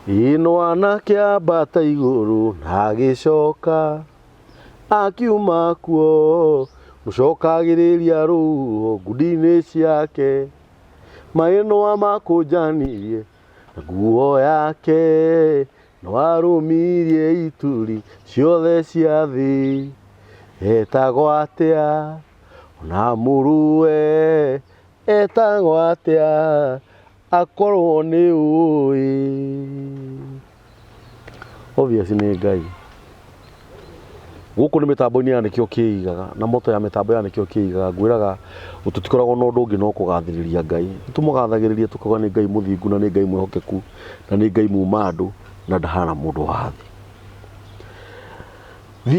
ino anake ambata iguru na agicoka akiuma kuo mucokagiriria ruo ngudi-ini ciake maino amakujanirie nguo yake no arumirie ituri ciothe cia thi etagwo atia ona muruwe etagwo atia akorwo ni ui obviously ni Ngai guku ni mitambo-ini yanikio kiigaga na moto ya mitambo yanikio kiigaga ngwiraga tutikorago na undu ungi no kugathiriria Ngai tumugathagiriria tukoga ni Ngai muthingu na ni Ngai mwihokeku na ni Ngai muma andu na ndahana mundu wathi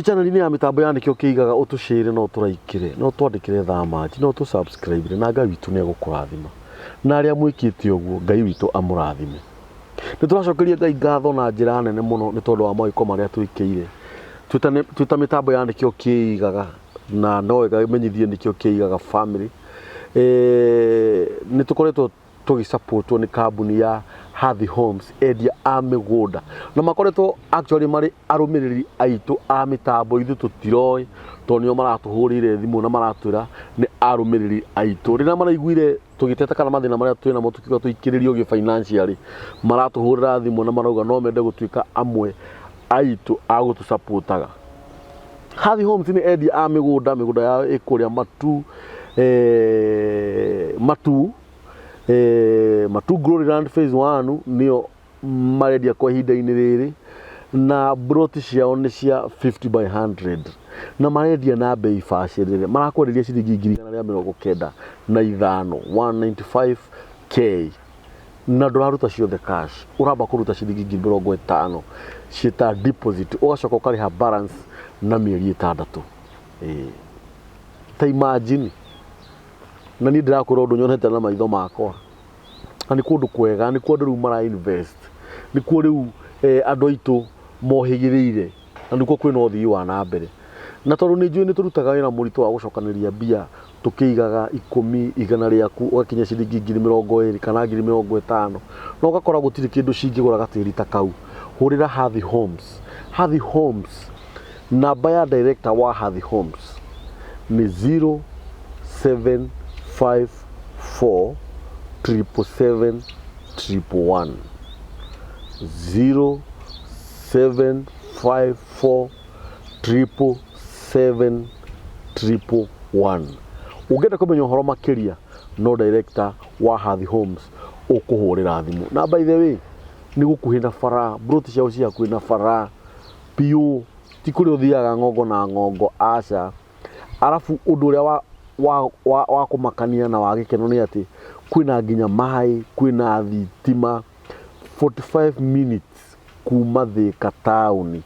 channel-ini ya mitambo yanikio kiigaga utushare no turaikire no twandikire thamaji no tu subscribe na Ngai witu ni egukurathima na aria mwikite uguo Ngai witu amurathime ni turacokeria Ngai ngatho na njira nene muno ni tondu wa mawiko maria twikiire twita mitambo yanikio kiigaga na no wega menyithie nikio kiigaga family ni tukoretwo tugisupportwo ni kambuni ya Hathi Homes endia a migunda na makoretwo actually mari arumiriri aitu a mitambo ithu tutiroi to nio maratuhurire thimu na maratwira ni arumiriri aitu rina maraiguire tugiteta kana mathina maria twina mo tukiga tuikiririo gi financially maratuhurira thimu na marauga no mende gutuika amwe aitu agutusupportaga Hathi Homes ni endia a migunda yao ikuria Matu Glory Land Phase 1 nio marendia kwa ihinda-ini riri na broti ciao ni cia 50 by 100 na marendia na bei bacirire marakwenderia ciringi 195 195k na nduraruta ciothe cash uramba kuruta ciringi 50 cita deposit ugacoka ukariha balance na mieri 6 ta imagine na ni ndirakora undu nyonete na maitho makwa ani kundu kwega ni kundu riu mara invest ni kundu riu andu aitu mohigirire na nikuo kwina uthii wa na mbere na tondu ni njui ni turutaga wira murito wa gucokaniria mbia tukiigaga 10 igana riaku ugakinya ciringi 20 kana 50 no ugakora gutiri kindu cingigura gatiri ta kau hurira Hathi Homes namba ya director wa Hathi Homes ni 0754 777 111 0754 777 111 ugenda kumenya uhoro makiria no director wa Hathi Homes ukuhurira thimu na by the way ni gukuhina fara broti ciao cia kuina fara piu tikuri uthiaga ngongo na ngongo aca arafu undu uria wa kumakania na wagikeno ni ati kwina nginya mai kwina thitima 45 minutes kuma Thika town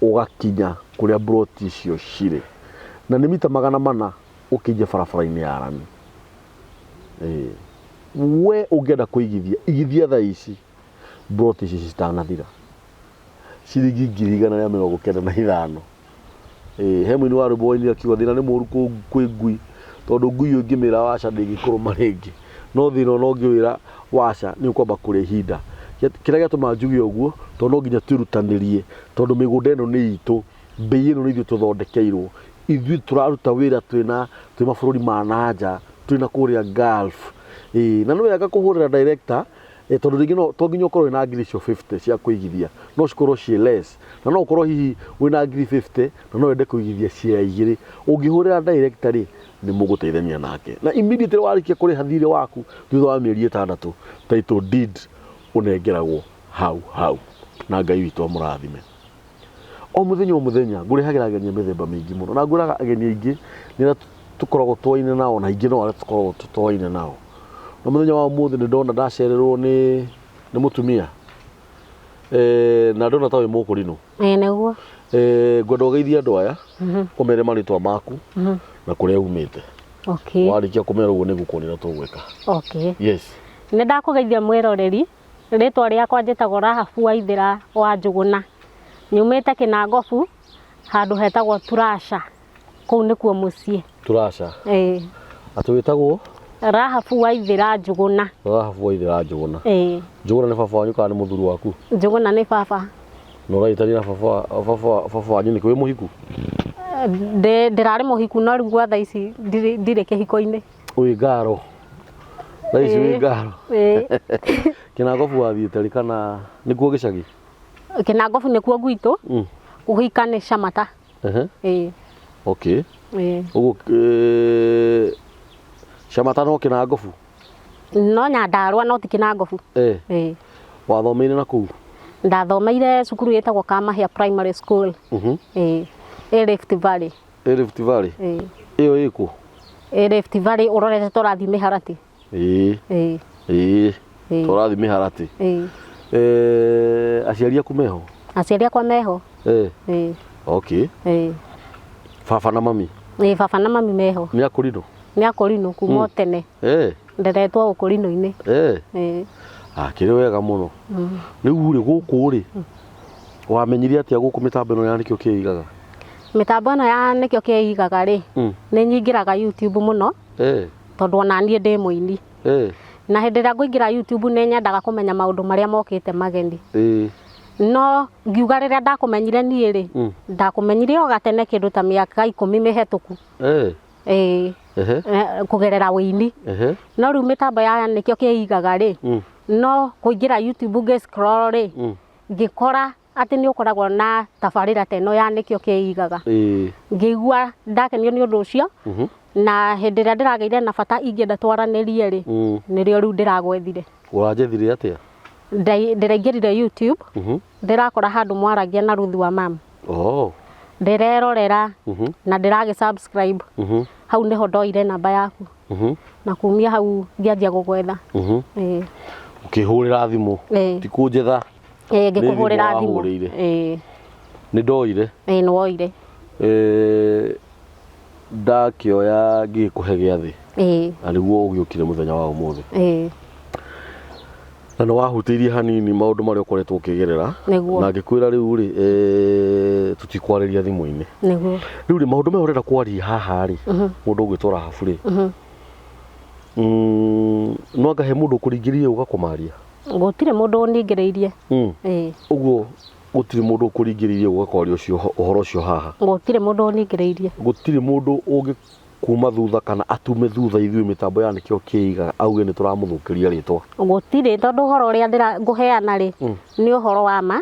ugakinya kuria broti cio cire na ni mita 400 ukije barabara-ini ya rami we ungenda kuigithia thaa ici broti ici citanathira ciringi 195 he mwini wa rwimbo-ini akiuga thina ni muru kwi ngui tondu ngui ngimira waca ndingikuruma ringi no thina no ngiwira waca ni ukwamba kuri hinda kiria giatuma njuge uguo tondu nginya twirutanirie tondu migunda ino ni itu bei ino ni ithu tuthondekeirwo ithu turaruta wira twina mabururi ma nanja twina kuria Gulf na no wega kuhurira director tondu ringi no to nginya ukorwo na 50 cia kuigithia no cikorwo cie less na no ukorwo hihi wina 50 na no wende kuigithia cia 2 ungihurira director ri ni muguteithania nake na immediately warikia kuriha thirĩ waku thutha wa mieri 6 title deed unengeragwo hau na Ngai witu amurathime o muthenya ngurihagira ageni mithemba mingi muno na nguraga ageni aingi nira tukoragwo twaine nao na ingi no ara tukoragwo twaine nao na muthenya wa muthi ni ndona ndacererwo ni mutumia na ndona tawe mukurino neguo ngwenda ugeithia andu aya umere maritwa maku na kuria umite okay warikia kumera uguo nigukuonera tugwika okay yes ni ndakugeithia mwiroreri ritwa riakwa njitagwo Rahabu Waithira wa Njuguna nyumite Kinangobu handu hetagwo Turasha kuu nikuo mucii Turasha atu witagwo Rahabu Waithira Njuguna. Rahabu Waithira Njuguna. Njuguna nĩ baba wanyu kana nĩ mũthuri waku? Njuguna nĩ baba. No raitania baba wanyu nĩ kwĩ mũhiku? Ndĩrarĩ mũhiku no rĩu gwa thaa ici ndirĩ kĩhiko-inĩ. Wĩ ngaro. Thaa ici wĩ ngaro. Kĩnangobu wathiĩte rĩ kana nĩkuo gĩcagi? Kĩnangobu nĩkuo gwitũ. Kũhika nĩ Shamata. Okay. Ũguo Shamata no Kĩnangobu? No Nyandarua no ti Kĩnangobu. Wathomeire na kũu? Ndathomeire cukuru ĩtagwo Kamahia Primary School. Rift Valley. Rift Valley? Ĩyo ĩkũ? Rift Valley ũrorete tũrathiĩ Mĩharati. Tũrathiĩ Mĩharati. Aciari aku meho? Aciari akwa meho. Okay. Baba na mami? Baba na mami meho. Nĩ akũrinũ? Nĩ akũrinũ kuma tene. Nderetwo ũkũrinũ-inĩ. Kĩrĩ wega mũno. Rĩu rĩ gũkũ rĩ wamenyire atĩa gũkũ mĩtambo ĩno ya nĩkĩo kĩigaga? Mĩtambo ĩno ya nĩkĩo kĩigaga rĩ nĩ nyingĩraga YouTube mũno tondũ ona niĩ ndĩ mũini. Na hĩndĩ ĩrĩa ngũingĩra YouTube nĩ nyendaga kũmenya maũndũ marĩa mokĩte mageni. No ngiuga rĩrĩa ndakũmenyire niĩ rĩ ndakũmenyire o gatene kĩndũ ta mĩaka 10 mĩhetũku. Kũgerera wĩini. No rĩu mĩtambo ya nĩkĩo kĩigaga rĩ no kũingĩra YouTube ngĩ scroll rĩ ngĩkora atĩ nĩ ũkoragwo na tabarĩra teno ya nĩkĩo kĩigaga. Ngĩigua ndakenio nĩ ũndũ ũcio na hĩndĩ ĩrĩa ndĩragĩire na bata ingĩenda twaranĩrie rĩ nĩrĩo rĩu ndĩragwethire. Ũranjethire atĩa? Ndĩraingĩrire YouTube ndĩrakora handũ mwaragia na Ruth wa Mam. Ndĩrerorera na ndĩragĩ subscribe. Hau nĩho ndoire namba yaku. Na kumia hau ngĩanjia gũgwetha. Ũkĩhũrĩra thimũ ti kũnjetha? Ngĩkũhũrĩra thimũ. Nĩ ndoire? Nĩ woire. Ndakĩoya ngĩkũhe gĩathĩ na nĩguo ũgĩũkire mũthenya wa ũmũthĩ. Na nĩ wahutĩirie hanini maũndũ marĩa ũkoretwo ũkĩgerera na ngĩkwĩra rĩu rĩ tũtikwarĩria thimũ-inĩ. Rĩu rĩ maũndũ maya ũrenda kwaria haha rĩ mũndũ ũgwĩtwo Rahabu rĩ no anga he mũndũ ũkũringĩrĩirie ũgakũmaria? Gũtirĩ mũndũ ũningĩrĩirie. Ũguo gũtirĩ mũndũ ũkũringĩrĩirie ũgakwaria ũhoro ũcio haha? Gũtirĩ mũndũ ũningĩrĩirie. Gũtirĩ mũndũ ũngĩ kuma thutha kana atume thutha ithuĩ mĩtambo ya nĩkĩo kĩigaga auge nĩ tũramũthũkĩria rĩtwa? Gũtirĩ tondũ ũhoro ũrĩa ngũheana rĩ nĩ ũhoro wa ma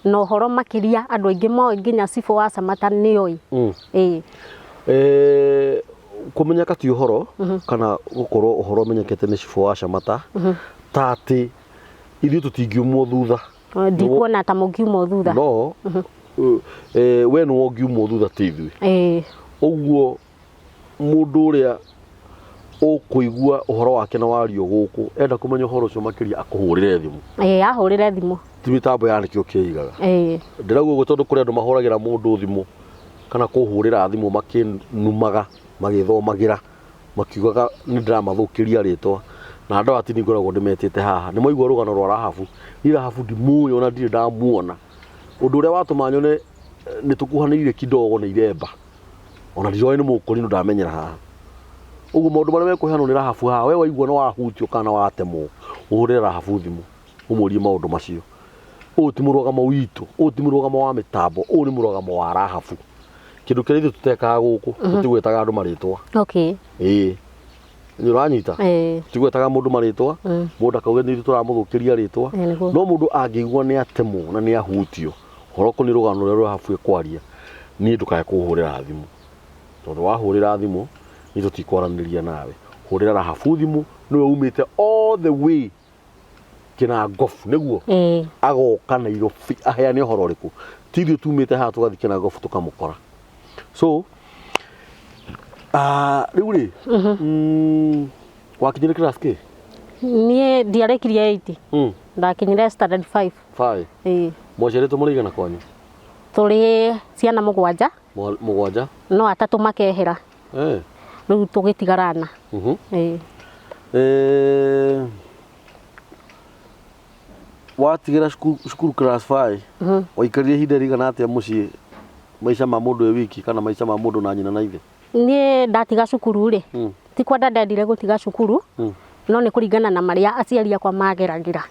na ũhoro makĩria andũ aingĩ moĩ nginya cibũ wa Shamata nĩoĩ. Kũmenyeka ti ũhoro kana gũkorwo ũhoro ũmenyekete nĩ cibũ wa Shamata ta atĩ ithuĩ tũtingiumwo thutha. Ndikuona ta mũngiumwo thutha. No we nĩwe ũngiumwo thutha ti ithuĩ. Ũguo mũndũ ũrĩa ũkũigua ũhoro wake na wario gũkũ enda kũmenya ũhoro ũcio makĩria akũhũrĩre thimũ. Ahũrĩre thimũ. Ti mĩtambo ya nĩkĩo kĩigaga. Ndĩrauga ũguo tondũ kũrĩ andũ mahũragĩra mũndũ thimũ kana kũhũrĩra thimũ makĩnumaga magĩthomagĩra makiugaga nĩ ndĩramathũkĩria rĩtwa na andũ ati nĩngoragwo ndĩmetĩte haha. Nĩ maigua rũgano rwa Rahabu. Niĩ Rahabu ndimũĩ ona ndirĩ ndamuona. Ũndũ ũrĩa watũma nyone nĩ tũkuhanĩire kidogo nĩ iremba. Ona ndiroĩ nĩ mũkũrinũ ndamenyera haha. Ũguo maũndũ marĩa mekũheanwo nĩ Rahabu haha we waigua nĩ wahutio kana watemwo ũhũrĩre Rahabu thimũ ũmũrie maũndũ macio. Ũyũ ti mũrũgamo witũ, ũyũ ti mũrũgamo wa mĩtambo, ũyũ nĩ mũrũgamo wa Rahabu. Kĩndũ kĩrĩa ithuĩ tũtekaga gũkũ tũtigwĩtaga andũ marĩtwa. Nĩ ũranyita? Tũtigwĩtaga mũndũ marĩtwa mũndũ akauga nĩ ithuĩ tũramũthũkĩria rĩtwa. No mũndũ angĩigua nĩ atemwo na nĩ ahutio ũhoro ũkoniĩ rũgano rũrĩa Rahabu ekwaria niĩ ndũkae kũhũrĩra thimũ tondũ wahũrĩra thimũ niĩ tũtikwaranĩria nawe. Hũrĩra Rahabu thimũ nĩwe umĩte all the way Kĩnangobu nĩguo agoka Nairobi aheane ũhoro ũrĩkũ. Ti ithuĩ tumĩte haha tũgathiĩ Kĩnangobu tũkamũkora. So rĩu rĩ wakinyire class kĩ? Niĩ ndiarĩkirie 8 ndakinyire standard 5. Mwaciarĩtwo mũrĩigana kwanyu? Tũrĩ ciana mũgwanja. No atatũ makehera. Rĩu tũgĩtigarana. Watigĩra cukuru class 5 waikarire ihinda rĩigana atĩa mũciĩ maica ma mũndũ wiki kana maica ma mũndũ na nyina na ithe? Niĩ ndatiga cukuru rĩ ti kwenda ndendire gutiga cukuru no nĩ kũringana na marĩa aciari akwa mageragira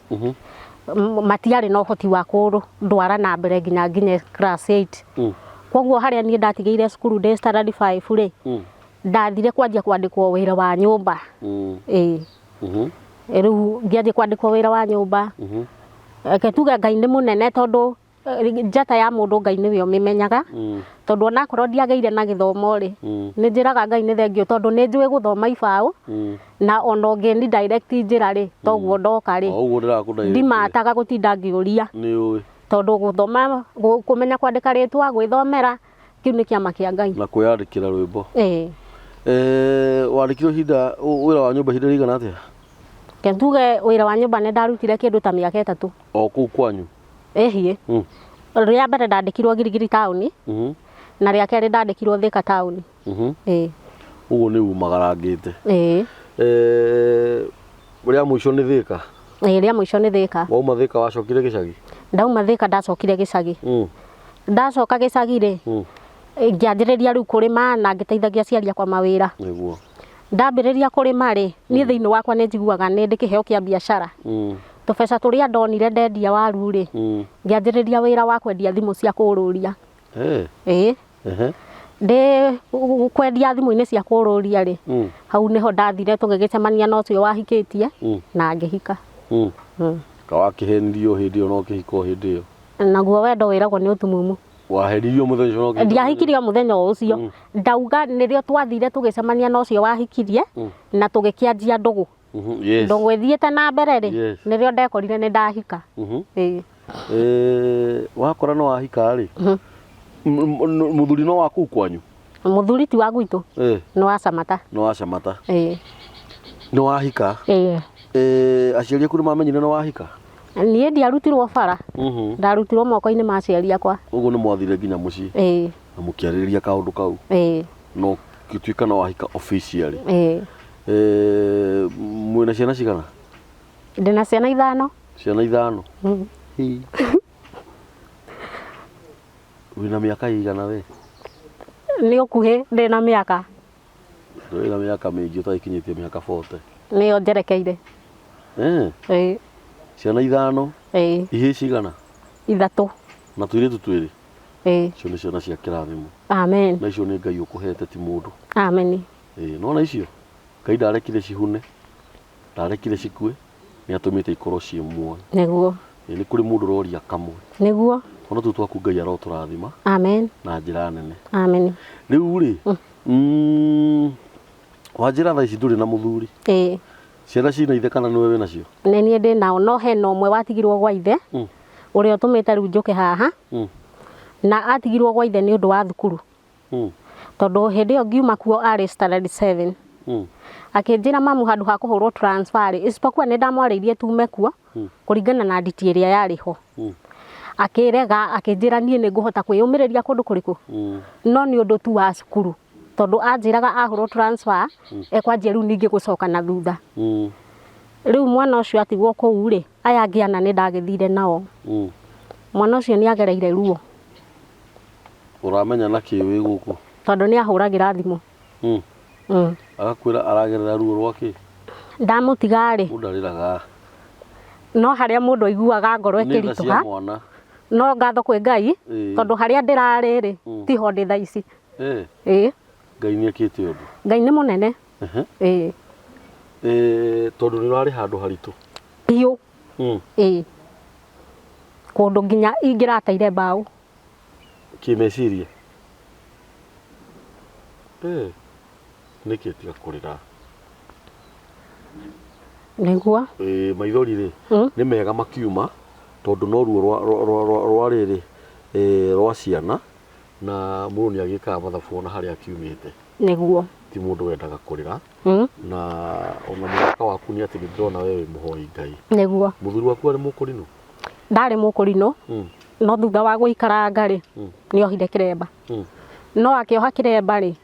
matiarĩ na ũhoti wa kũndwara na mbere nginya class 8 koguo harĩa niĩ ndatigĩire cukuru ndĩ standard 5 rĩ ndathire kwanjia kwandĩkwo wĩra wa nyũmba rĩu ngĩanjia kwandĩkwo wĩra wa nyũmba reke tuge Ngai nĩ mũnene tondũ njata ya mũndũ Ngai nĩwe ũmĩmenyaga tondũ onakorwo ndiagĩire na gĩthomo rĩ nĩ njĩraga Ngai nĩ thengio tondũ nĩ njũĩ gũthoma ibaũ na ona ũngĩni direct njĩra rĩ toguo ndoka rĩ ndimataga gũtinda ngĩũria tondũ gũthoma kũmenya kwandĩka rĩtwa gwĩthomera kĩu nĩ kĩama kĩa Ngai na kwĩyandĩkĩra rwĩmbo wandĩkirwo ihinda wĩra wa nyũmba ihinda rĩigana atĩa? Ke tuge wĩra wa nyũmba nĩ ndarutire kĩndũ ta mĩaka 3 o kũu kwanyu hie rĩa mbere ndandĩkirwo Girigiri town na rĩa kerĩ ndandĩkirwo Thika town ũguo nĩ umagarangĩte rĩa mũico nĩ Thika rĩa mũico nĩ Thika wauma Thika wacokire gĩcagi? Ndauma Thika ndacokire gĩcagi ndacoka gĩcagi rĩ ngĩanjĩrĩria rĩu kũrĩma na ngĩteithagia aciari akwa mawĩra nĩguo ndambĩrĩria kũrĩma rĩ niĩ thĩinĩ wakwa nĩ njiguaga nĩ ndĩ kĩheo kĩa biacara tũbeca tũrĩa ndonire ndendia waru rĩ ngĩanjĩrĩria wĩra wa kwendia thimũ cia kũrũria ndĩ kwendia thimũ-inĩ cia kũrũria rĩ hau nĩho ndathire tũgĩgĩcemania na ũcio wahikĩtie na ngĩhika wakĩhenirio hĩndĩ ĩyo no kĩhiko hĩndĩ ĩyo naguo wendo wĩragwo nĩ ũtumumu waheririo mũthenya ũcio ndiahikirio mũthenya ũcio ndauga nĩrĩo twathire tũgĩcemania na ũcio wahikirie na tũgĩkĩanjia ndũgũ ndũgũ ĩthiĩte na mbere rĩ nĩrĩo ndekorire nĩ ndahika wakora no wahika rĩ mũthuri no wa kũu kwanyu? Mũthuri ti wa gwitũ nĩ wa Camata nĩ wahika aciari aku nĩ mamenyire nĩ wahika? Niĩ ndiarutirwo bara ndarutirwo moko-inĩ ma aciari akwa ũguo nĩ mwathire nginya mũciĩ na mũkĩarĩrĩria kaũndũ kau no gĩtuĩka no wahika officially mwĩna ciana cigana? Ndĩna ciana 5 ciana 5 wĩna mĩaka igana we? Nĩ ũkuhĩ ndĩna mĩaka ndĩna mĩaka mĩingĩ ũtagĩkinyĩtie mĩaka 40 nĩyo njerekeire ciana 5 ihĩĩ cigana? 3 na tũirĩtu twĩrĩ icio nĩ ciana cia kĩrathimo amen na icio nĩ Ngai ũkũhete ti mũndũ amen nona icio Ngai ndarekire cihune ndarekire cikue nĩ atũmĩte ikorwo ciĩ muoyo nĩguo nĩ kũrĩ mũndũ roria kamwe nĩguo ona tũ twaku Ngai arotũrathima amen na njĩra nene amen rĩu rĩ wanjĩra thaa ici ndũrĩ na mũthuri ciana cina ithe kana nĩwe wĩ nacio? Nĩ niĩ ndĩ nao no hena ũmwe watigirwo gwa ithe ũrĩa ũtũmĩte rĩu njũke haha na atigirwo gwa ithe nĩ ũndũ wa thukuru tondũ hĩndĩ ĩyo ngiuma kuo arĩ standard 7 akĩnjĩra mamu handũ ha kũhũrwo transfer isipokuwa nĩ ndamwarĩirie tume kuo kũringana na nditi ĩrĩa yarĩ ho akĩrega akĩnjĩra niĩ nĩ ngũhota kwĩyũmĩrĩria kũndũ kũrĩkũ no nĩ ũndũ tu wa cukuru tondũ anjĩraga ahũrwo transfer ekwanjia rĩu ningĩ gũcoka na thutha rĩu mwana ũcio atigwo kũu rĩ aya angĩ ana nĩ ndagĩthire nao mwana ũcio nĩ agereire ruo ũramenya na kĩ wĩ gũkũ tondũ nĩ ahũragĩra thimũ agakwĩra aragerera ruo rwakĩ? Ndamũtiga rĩ ndarĩraga no harĩa mũndũ aiguaga ngoro ĩkĩritũha no ngatho kwĩ Ngai tondũ harĩa ndĩrarĩ rĩ tiho ndĩ thaa ici Ngai nĩ ekĩte ũndũ Ngai nĩ mũnene tondũ nĩ ũrarĩ handũ haritũ biũ kũndũ nginya ingĩrateire mbaũ kĩmeciria nĩkĩ tiga kũrĩra nĩguo maithori rĩ nĩ mega makiuma tondũ no ruo rwa rĩrĩ rwa ciana na mũndũ nĩ agĩkaga mathabu ona harĩa akiumĩte nĩguo ti mũndũ wendaga kũrĩra na ona mũthaka waku nĩ atĩ nĩ ndĩrona we wĩ mũhoi Ngai nĩguo mũthuri waku arĩ mũkũrinũ? Ndarĩ mũkũrinũ no thutha wa gũikaranga rĩ nĩ ohire kĩremba no akĩoha kĩremba rĩ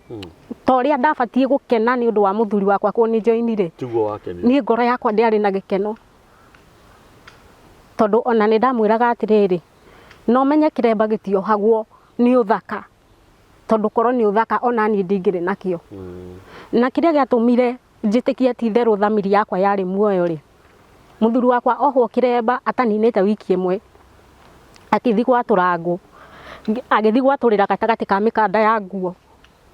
ta ũrĩa ndabatiĩ gũkena nĩ ũndũ wa mũthuri wakwa kũnĩ joini rĩ tiguo wakenire niĩ ngoro yakwa ndĩarĩ na gĩkeno tondũ ona nĩ ndamwĩraga atĩrĩrĩ no menye kĩremba gĩtiohagwo nĩ ũthaka tondu korwo ni uthaka ona ni ndingire nakio na kiria giatumire njitikie ti theru thamiri yakwa yari muoyo ri muthuri wakwa ohwo kiremba ataninite wiki imwe akithi gwaturangwo agithi gwaturira gatagati ka mikanda ya nguo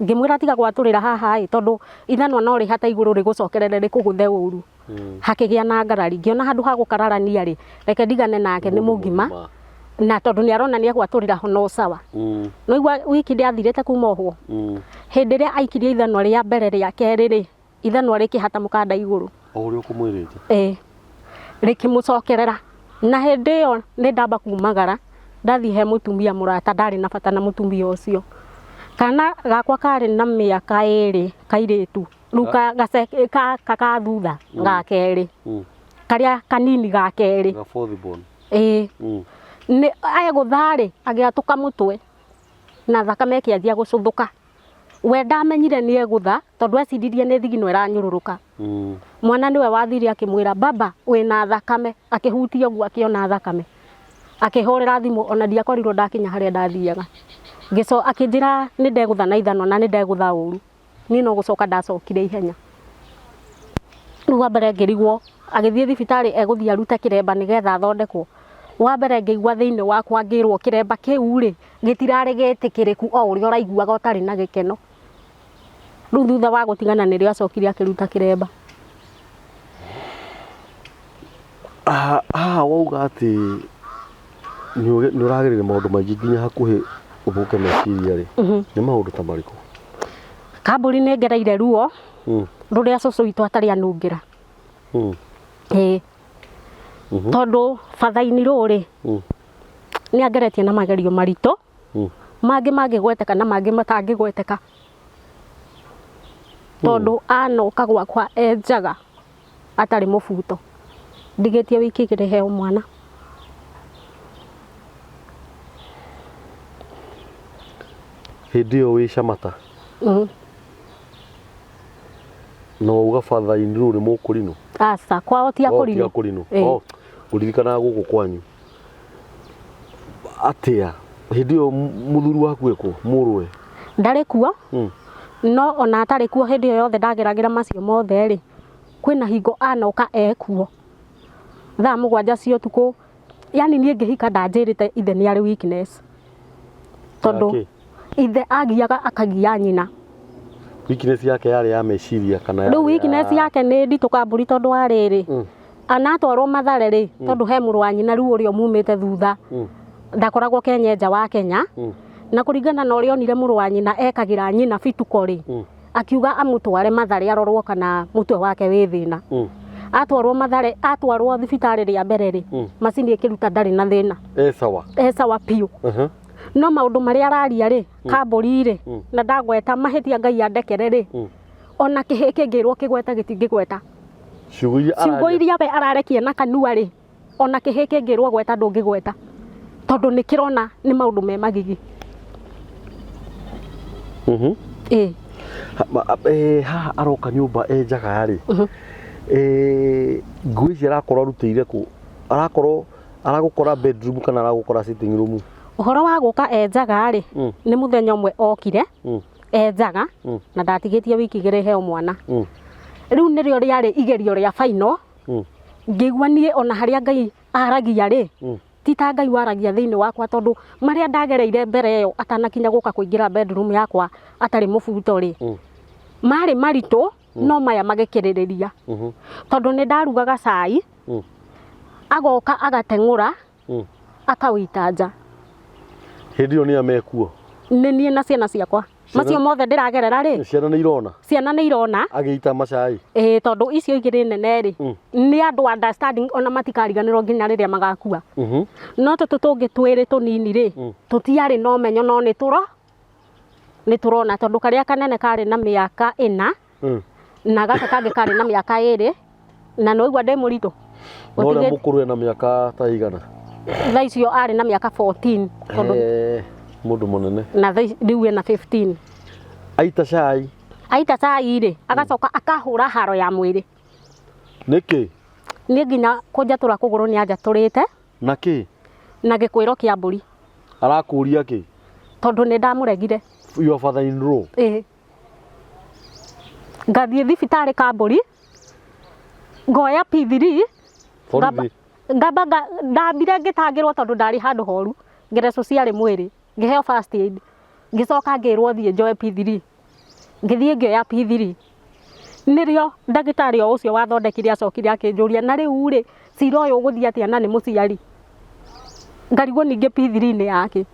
ngimwira tiga gwaturira haha tondu ithanwa no ri hata iguru ri gucokerere ri kuguthe uru hakigia na ngarari ngiona handu ha gukararania ri reke ndigane nake ni mugima na tondu ni arona ni gwaturira hono sawa no igwa wiki ndiathirite kuma ohwo hindi ria aikirie ithanwa ria mbere ria keri ri ithanwa rikihata mukanda iguru o ri ukumwirite rikimucokerera na hindi iyo ni ndamba kumagara ndathi he mutumia murata ndari na bata na mutumia ucio kana gakwa kari na miaka 2 kairitu ruka kaka thutha gakeri karia kanini gakeri ga fourth born ni aya guthari agiatuka mutwe na thakame kianjia gucuthuka we ndamenyire ni egutha tondu acidirie ni thigino iranyururuka mwana niwe wathire akimwira baba wina thakame akihutia uguo akiona thakame akihorera thimu ona ndiakorirwo ndakinya haria ndathiaga ngico akinjira ni ndegutha na ithano na ni ndegutha uru ni no gucoka ndacokire ihenya ruwa mbere ngirigwo agithie thibitari eguthia ruta kiremba nigetha athondekwo wa mbere ngigwa thiini wakwa ngirwo kiremba kiu ri gitirari getikiriku o uri oraiguaga utari na gikeno riu thutha wa gutigana nirio acokire akiruta kiremba wauga ati ni uragerire maundu maingi nginya hakuhi ubuke meciria ri ni maundu ta mariku kamburi ni ngereire ruo ruria cucu itu atari anungira tondu fathaini ruri ni angeretie na magerio marito mangi mangigweteka na mangi matangigweteka tondu anoka gwakwa enjaga atari mubuto ndigetie wiki igiri heo mwana hindi iyo wi Shamata no uga fathaini ruri mukurino asa kwao ti akurino uririkana guku kwanyu atia hindi iyo muthuri waku eko murwe ndari kuo no ona atari kuo hindi iyo yothe ndageragira macio mothe ri kwina hingo anoka ekuo thaa 7 cio tuku yani nie ngihika ndanjirite ithe ni ari weakness tondu ithe agiaga akagia nyina weakness yake yari ya meciria kana riu weakness yake ni ndituka mburi tondu ariri anatwarwo Mathare ri tondu he muru wa nyina riu urio mumite thutha ndakoragwo Kenyenja wa Kenya na kuringana na urio onire muru wa nyina ekagira nyina bituko ri akiuga amutware Mathare arorwo kana mutwe wake wi thina atwarwo Mathare atwarwo thibitari ria mbere ri macini ikiruta ndari na thina sawa piu no maundu maria araria ri kamburi ri na ndagweta mahitia Ngai andekere ri ona kihiki ngirwo kigweta gitingigweta ciugo iria we ararekie na kanua ri ona kihiki ngirwo gweta ndungigweta tondu nikirona ni maundu me magigi ha aroka nyumba enjaga ri ngui cia arakorwo arutĩire ku aragukora bedroom kana aragukora sitting room uhoro wa guka enjaga ri ni muthenya umwe okire enjaga na ndatigitie wiki igiri heo mwana riu nirio riari igerio ria final ngigwa nie ona haria Ngai aragia ri tita Ngai waragia thiini wakwa tondu maria ndagereire mbere yo atanakinya guka kuingira bedroom yakwa atari mubuto ri mari marito no maya magikiririria tondu ni ndarugaga cai agoka agatengura akawita nja hindi iyo ni amekuo ni nie na ciana ciakwa macio mothe ndiragerera ri ciana ni irona agiita macai tondu icio igiri nene ri ni andu understanding ona matikariganirwo nginya riria magakua no tutu tungi twiri tunini ri tutiari no menyo no ni turona tondu karia kanene kari na miaka 4 na gaka kangi kari na miaka 2 na no igwa ndemurito no mukuru na miaka ta igana thaa icio ari na miaka 14 tondu mundu munene na riu ena 15 aita cai ri agacoka akahura haro ya mwiri niki ni nginya kunjatura kuguru ni anjaturite na ki na gikwiro kia mburi arakuria ki tondu ni ndamuregire your father in law. Ngathiĩ thibitarĩ Kambũri ngoya P3 ngamba ndambire ngĩtangĩrwo tondũ ndarĩ handũ horu ngereco ciarĩ mwĩrĩ ngĩheo first aid ngĩcoka ngĩrwo thiĩ njoe P3 ngĩthiĩ ngĩoya P3 nĩrĩo ndagĩtarĩ o ũcio wathondekire acokire akĩnjũria na rĩu rĩ cira ũyũ ũgũthiĩ atĩa na nĩ mũciari ngarigwo ningĩ P3 nĩ yake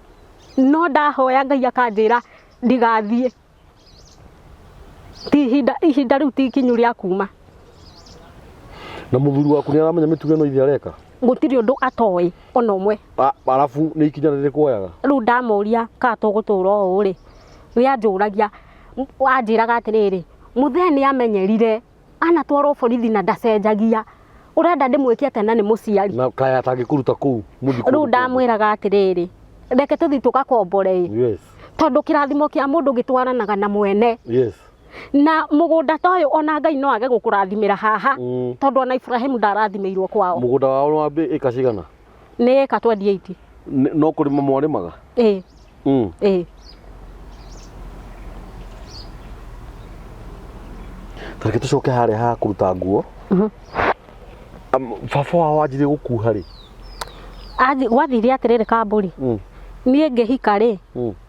no ndahoya Ngai akanjĩra ndigathiĩ ti ihinda rĩu ti ikinyu rĩa kuma. Na mũthuri waku nĩ aramenya mĩtugo ĩno ithe areka? Gũtirĩ ũndũ atoĩ ona ũmwe. Arabu nĩ ikinya rĩrĩkũ oyaga? Rĩu ndamũria kana tũgũtũra ũũ rĩ we anjũragia anjĩraga atĩrĩrĩ mũthee nĩ amenyerire anatwarwo borithi na ndacenjagia ũrenda ndĩmwĩke atĩ na nĩ mũciari na kaya atangĩkũruta kũu rĩu ndamwĩraga atĩrĩrĩ reke tũthiĩ tũgakombore tondũ kĩrathimo kĩa mũndũ gĩtwaranaga na mwene na mũgũnda ta ũyũ ona Ngai no age gũkũrathimĩra haha tondũ ona Ibrahimu ndarathimĩirwo kwao. Mũgũnda wao nĩ wa ĩka cigana? Nĩ ĩka 28. No kũrĩma mwarĩmaga? Tareke tũcoke harĩa ha kũruta nguo. Baba wao anjire gũkuha rĩ? Gwathire atĩrĩrĩ Kambũri niĩ ngĩhika rĩ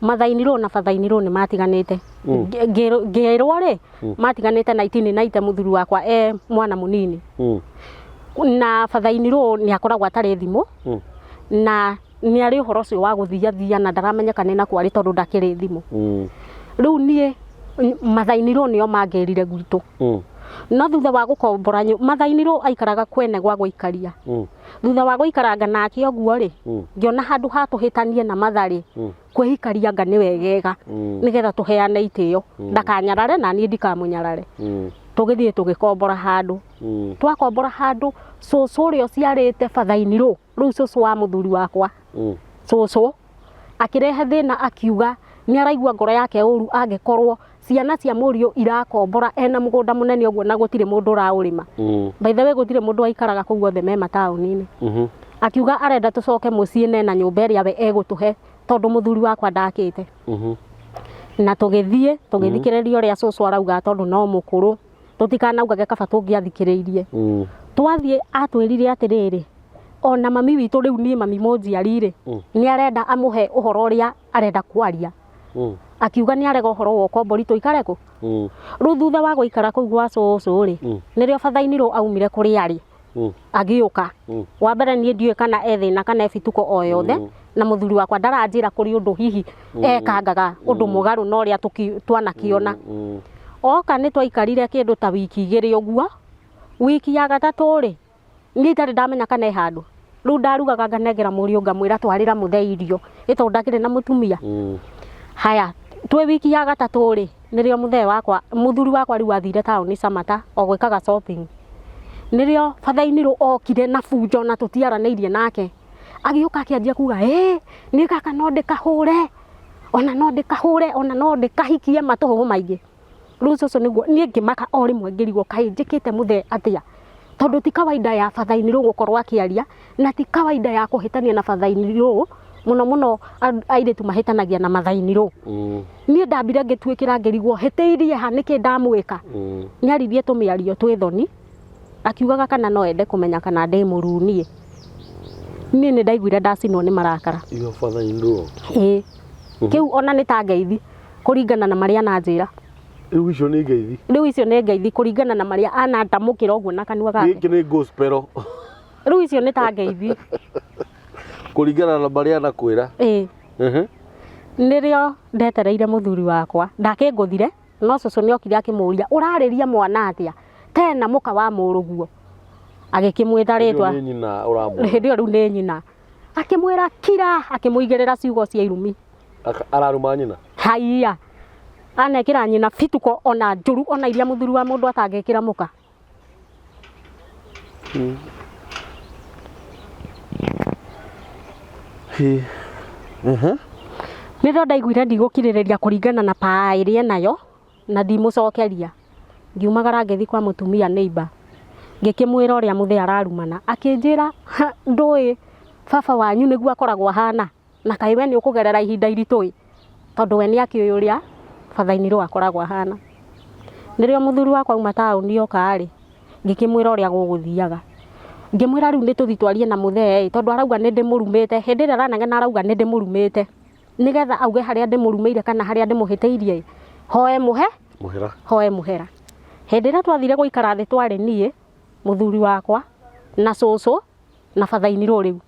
mathainirwo na bathainirwo nĩ matiganĩte ngĩrwo rĩ matiganĩte 1990 mũthuri wakwa mwana mũnini na bathainirwo nĩ akoragwo atarĩ thimũ na nĩ arĩ ũhoro ũcio wa gũthiathia na ndaramenyeka nĩ nakũ arĩ tondũ ndakĩrĩ thimũ rĩu niĩ mathainirwo nĩo mangĩrire gwitũ no thutha wa gũkombora mathainirwo aikaraga kwene gwa gũikaria thutha wa gũikaranga nake ũguo rĩ ngĩona handũ ha tũhĩtanie na matharĩ kwĩhikaria anga nĩ wegega nĩgetha tũheane itĩo ndakanyarare na niĩ ndikamũnyarare tũgĩthiĩ tũgĩkombora handũ twakombora handũ cũcũ ũrĩa ũciarĩte bathainirwo rĩu cũcũ wa mũthuri wakwa cũcũ akĩrehe thĩna akiuga nĩ araigua ngoro yake ũru angĩkorwo ciana cia mũriũ irakombora ena mũgũnda mũnene ũguo na gũtirĩ mũndũ ũraũrĩma by the way gũtirĩ mũndũ aikaraga kũu othe me mataũni-inĩ akiuga arenda tũcoke mũciĩ na nyũmba ĩrĩa we egũtũhe tondũ mũthuri wakwa ndakĩte na tũgĩthiĩ tũgĩthikĩrĩria ũrĩa cũcũ arauga tondũ no mũkũrũ tũtikanaugage kaba tũngĩathikĩrĩirie twathiĩ atwĩrire atĩrĩrĩ ona mami witũ rĩu niĩ mami mũnjiari rĩ nĩ arenda amũhe ũhoro ũrĩa arenda kwaria akiuga nĩ arega ũhoro wa ũkombori tũikare kũ rĩu thutha wa gũikara kũu gwa cũcũ rĩ nĩrĩo bathainirwo aumire kũrĩ arĩ agĩũka wa mbere niĩ ndiũĩ kana ethĩna kana ebituko o yothe na mũthuri wakwa ndaranjĩra kũrĩ ũndũ hihi ekangaga ũndũ mũgarũ na ũrĩa twanakiona oka nĩ twaikarire kĩndũ ta wiki igĩrĩ ũguo wiki ya gatatũ rĩ niĩ itarĩ ndamenya kana handũ rĩu ndarugaga nganengera mũriũ ngamwĩra twarĩra mũthee irio ĩtondũ ndakĩrĩ na mũtumia haya twĩ wiki ya gatatũ rĩ nĩrĩo mũthuri wakwa rĩu athire taũni Camata o gwĩkaga shopping nĩrĩo bathainirwo okire na bunjo na tũtiaranĩirie nake agĩũka akĩanjia kuga niĩ kaka no ndĩkahũre ona no ndĩkahikie matũhũhũ maingĩ rĩu cũcũ nĩguo niĩ ngĩmaka o rĩmwe ngĩrigwo kaĩ njĩkĩte mũthee atĩa tondũ ti kawaida ya bathainirwo gũkorwo akĩaria na ti kawaida ya kũhĩtania na bathainirwo mũno airĩtu mahĩtanagia na mathainirwo niĩ ndambire ngĩtuĩkĩra ngĩrigwo hĩtĩirie ha nĩkĩ ndamwĩka nĩ aririe tũmĩario twĩ thoni akiugaga kana no ende kũmenya kana ndĩ mũru niĩ nĩ ndaiguire ndacinwo nĩ marakara kĩu ona nĩ ta ngeithi kũringana na marĩa ananjĩra rĩu icio nĩ ngeithi kũringana na marĩa anandamũkĩra ũguo na kanua gake gĩkĩ nĩ gospel rĩu icio nĩ ta ngeithi kũringana na marĩa anakwĩra nĩrĩo ndetereire mũthuri wakwa ndakĩngũthire no cũcũ nĩ okire akĩmũria ũrarĩria mwana atĩa tena mũka wa mũrũguo agĩkĩmwĩta rĩtwa hĩndĩ ĩyo rĩu nĩ nyina akĩmwĩra kira akĩmũigĩrĩra ciugo cia irumi araruma nyina haiya anekĩra nyina bituko ona njũru ona iria mũthuri wa mũndũ atangĩkĩra mũka nĩrĩo ndaiguire ndigũkirĩrĩria kũringana na paa ĩrĩa nayo na ndimũcokeria ngiumagara ngĩthi kwa mũtumia neighbor ngĩkĩmwĩra ũrĩa mũthee ararumana akĩnjĩra ndũĩ baba wanyu nĩguo akoragwo ahana na kaĩ we nĩ ũkũgerera ihinda iritũ tondu we ni akiuĩ ũrĩa Father-inĩ akoragwo ahana. Nĩrĩo mũthuri wakwa auma taũni oka-rĩ, ngĩkĩmwĩra ũrĩa gũgũthiaga. Ngĩmwĩra rĩu nĩtũthiĩ twarie na mũthee tondu arauga nĩ ndĩmũrumĩte. Hĩndĩ ĩrĩa aranegena arauga nĩ ndĩmũrumĩte, nĩgetha auge harĩa ndĩmũrumĩire kana harĩa ndĩmũhĩtĩirie hoe mũhera. Hĩndĩ ĩrĩa twathire gũikara thĩ twarĩ niĩ, mũthuri wakwa na cũcũ na Father-inĩ rĩu,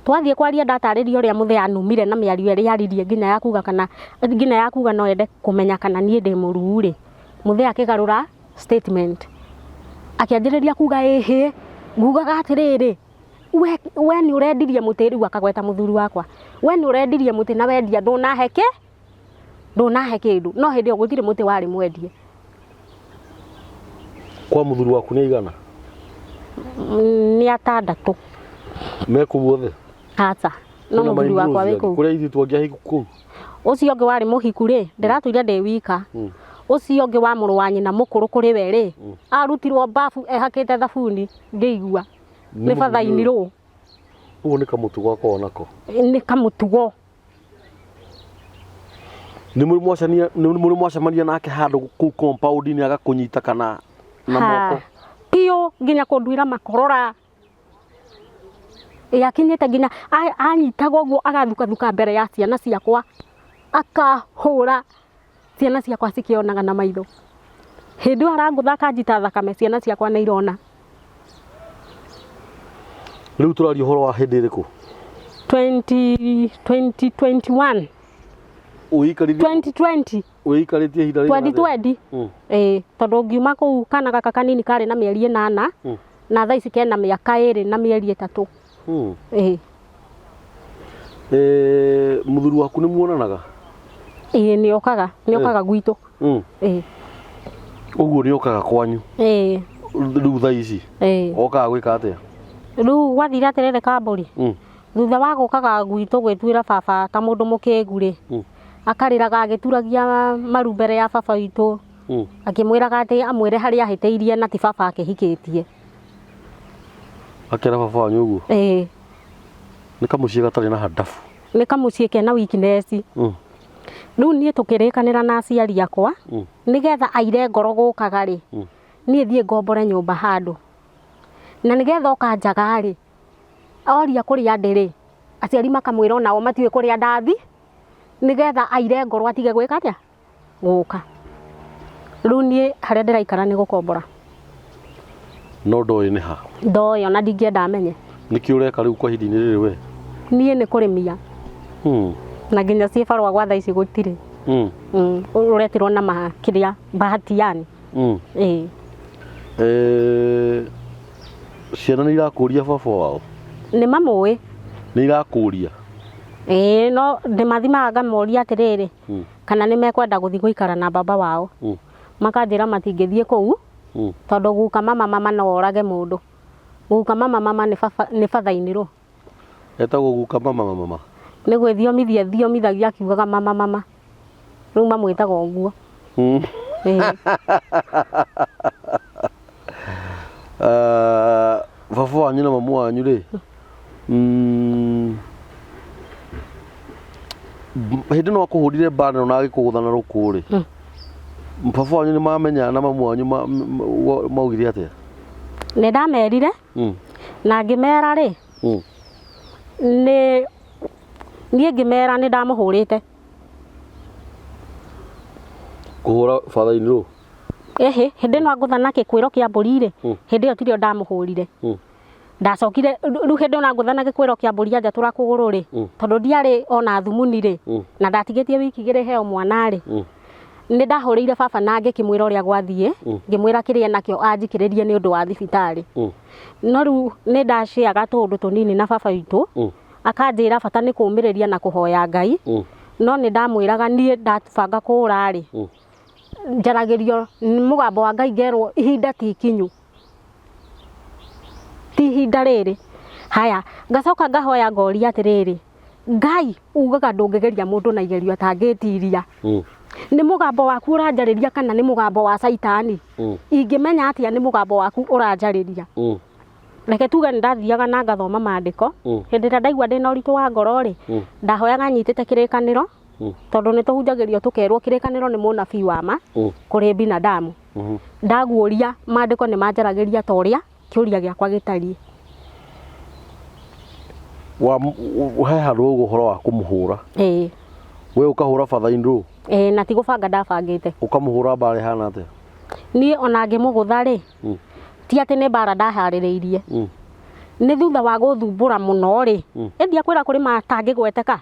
twathiĩ kwaria ndatarĩria ũrĩa mũthee anumire na mĩario ĩrĩa yaririe nginya ya kuga no ende kũmenya kana niĩ ndĩ mũruu-rĩ, mũthee akĩgarũra statement akĩanjĩrĩria kuga ĩhĩ, ngugaga atĩrĩrĩ, we nĩ ũrendirie mũtĩ, rĩu akagweta mũthuri wakwa, we nĩ ũrendirie mũtĩ na wendia ndũnahe kĩndũ, no hĩndĩ ĩyo gũtirĩ mũtĩ warĩ mwendie. Kwa mũthuri waku nĩ aigana? Nĩ 6. Me kũu othe? Aca, no mũthuri wakwa wĩ kũu. Kũrĩa ithuĩ twangĩahiku kũu? Ũcio ũngĩ warĩ mũhiku-rĩ, ndĩratũire ndĩ wika. Ũcio ũngĩ wa mũrũ wa nyina mũkũrũ kũrĩ we-rĩ, arutirwo bafu ehakĩte thabuni, ngĩigua nĩ Father-inĩ rũu. Ũguo nĩ kamũtugo akoragwo nako? Nĩ kamũtugo. Nĩ mũrĩ mwacemania nake handũ kũu compound-inĩ agakũnyita kana na moko? Piũ nginya kũnduĩra makorora. Akinyĩte nginya anyitaga ũguo agathukathuka mbere ya ciana ciakwa, akahũra ciana ciakwa cikĩonaga na maitho. Hĩndĩ ĩyo arangũtha akanjita thakame, ciana ciakwa nĩ irona. Rĩu tũraria ũhoro wa hĩndĩ ĩrĩkũ? 2021. 2020. Ũikarĩtie ihinda rĩigana atĩa? 2020. Tondũ ngiuma kũu kana gaka kanini karĩ na mĩeri 8 na thaa ici kena mĩaka 2 na mĩeri 3. Mũthuri waku nĩ muonanaga? Nĩ okaga gwitũ. Ũguo nĩ okaga kwanyu? Rĩu thaa ici okaga gwĩka atĩa? Rĩu gwathire atĩrĩrĩ Kambũri, thutha wa gũkaga gwitũ gwĩtuĩra baba ta mũndũ mũkĩngu-rĩ, akarĩraga agĩturagia maru mbere ya baba witũ, akĩmwĩraga atĩ amwĩre harĩa ahĩtĩirie na ti baba akĩhikĩtie. Akĩra baba wanyu ũguo? Nĩ kamũciĩ gatarĩ na handabu? Nĩ kamũciĩ kena weakness. Rĩu niĩ tũkĩrĩkanĩra na aciari akwa, nĩgetha aire ngoro gũkaga-rĩ, niĩ thiĩ ngombore nyũmba handũ, na nĩgetha oka njaga-rĩ, oria kũrĩa ndĩ-rĩ, aciari makamwĩra onao matiũĩ kũrĩa ndathi, nĩgetha aire ngoro atige gwĩka atĩa? Gũka. Rĩu niĩ harĩa ndĩraikara nĩ gũkombora. No ndoĩ nĩ ha? Ndoĩ ona ndingĩenda amenye. Nĩkĩ ũreka rĩu kwa ihinda-inĩ rĩrĩ we? Niĩ nĩ kũrĩmia. Na nginya ciĩbarũa gwa thaa ici gũtirĩ. Ũretirwo na kĩrĩa bahati yani. Ciana nĩ irakũria baba wao? Nĩ mamũĩ. Nĩ irakũria? No ndĩmathimaga ngamoria atĩrĩrĩ, kana nĩ mekwenda gũthiĩ gũikara na baba wao. Makanjĩra matingĩthiĩ kũu, tondũ guka mama no orage mũndũ. Guka mama nĩ Father-inĩ rũu. Etagwo guka mama? Nĩ gwĩthiomithagia akiugaga mama. Rĩu mamwĩtaga ũguo. Baba wanyu na mamu wanyu-rĩ, hĩndĩ no akũhũrire mbara na agĩkũgũthana rũkũ-rĩ, baba wanyu nĩ mamenya na mamu wanyu maugire atĩa? Nĩ ndamerire na ngĩmera-rĩ, niĩ ngĩmera nĩ ndamũhũrĩte. Kũhũra Father-inĩ rũu? Hĩndĩ ĩno angũthana gĩkwĩro kĩa mbũri-rĩ, hĩndĩ ĩyo tirio ndamũhũrire. Ndacokire rĩu hĩndĩ ĩno angũthana gĩkwĩro kĩa mbũri anjatũra kũgũrũ-rĩ, tondũ ndiarĩ ona thumuni-rĩ, na ndatigĩtie wiki 2 heo mwana-rĩ, nĩ ndahũrĩire baba na ngĩkĩmwĩra ũrĩa gwathiĩ, ngĩmwĩra kĩrĩa nakĩo anjikĩrĩrie nĩ ũndũ wa thibitarĩ. No rĩu nĩ ndaciaga tũũndũ tũnini na baba witũ, akanjĩra bata nĩ kũmĩrĩria na kũhoya Ngai, no nĩ ndamwĩraga niĩ ndatubanga kũũra-rĩ, njaragĩrio mũgambo wa Ngai ngerwo ihinda ti ikinyu, ti ihinda rĩrĩ. Haya, ngacoka ngahoya ngoria atĩrĩrĩ, Ngai ugaga ndũngĩgeria mũndũ na igerio atangĩtiria. Nĩ mũgambo waku ũranjarĩria kana nĩ mũgambo wa Saitani? Ingĩmenya atĩa nĩ mũgambo waku ũranjarĩria? Reke tuge nĩ ndathiaga na ngathoma maandĩko, hĩndĩ ĩrĩa ndaigua ndĩna ũritũ wa ngoro-rĩ, ndahoyaga nyitĩte kĩrĩkanĩro, tondu ni tuhunjagirio tukerwo kirikaniro ni munabii wa ma kuri binadamu. Ndaguuria maandiko ni manjaragiria ta uria kiuria giakwa gitari. He handu guhoro wa kumuhura we ukahura Father Indro na ti gubanga ndabangite ukamuhura mbara hana atia ni ona ngimugutha ri ti ati ni mbara ndahaririirie ni thutha wa guthumbura muno ri endia kwira kuri matangigweteka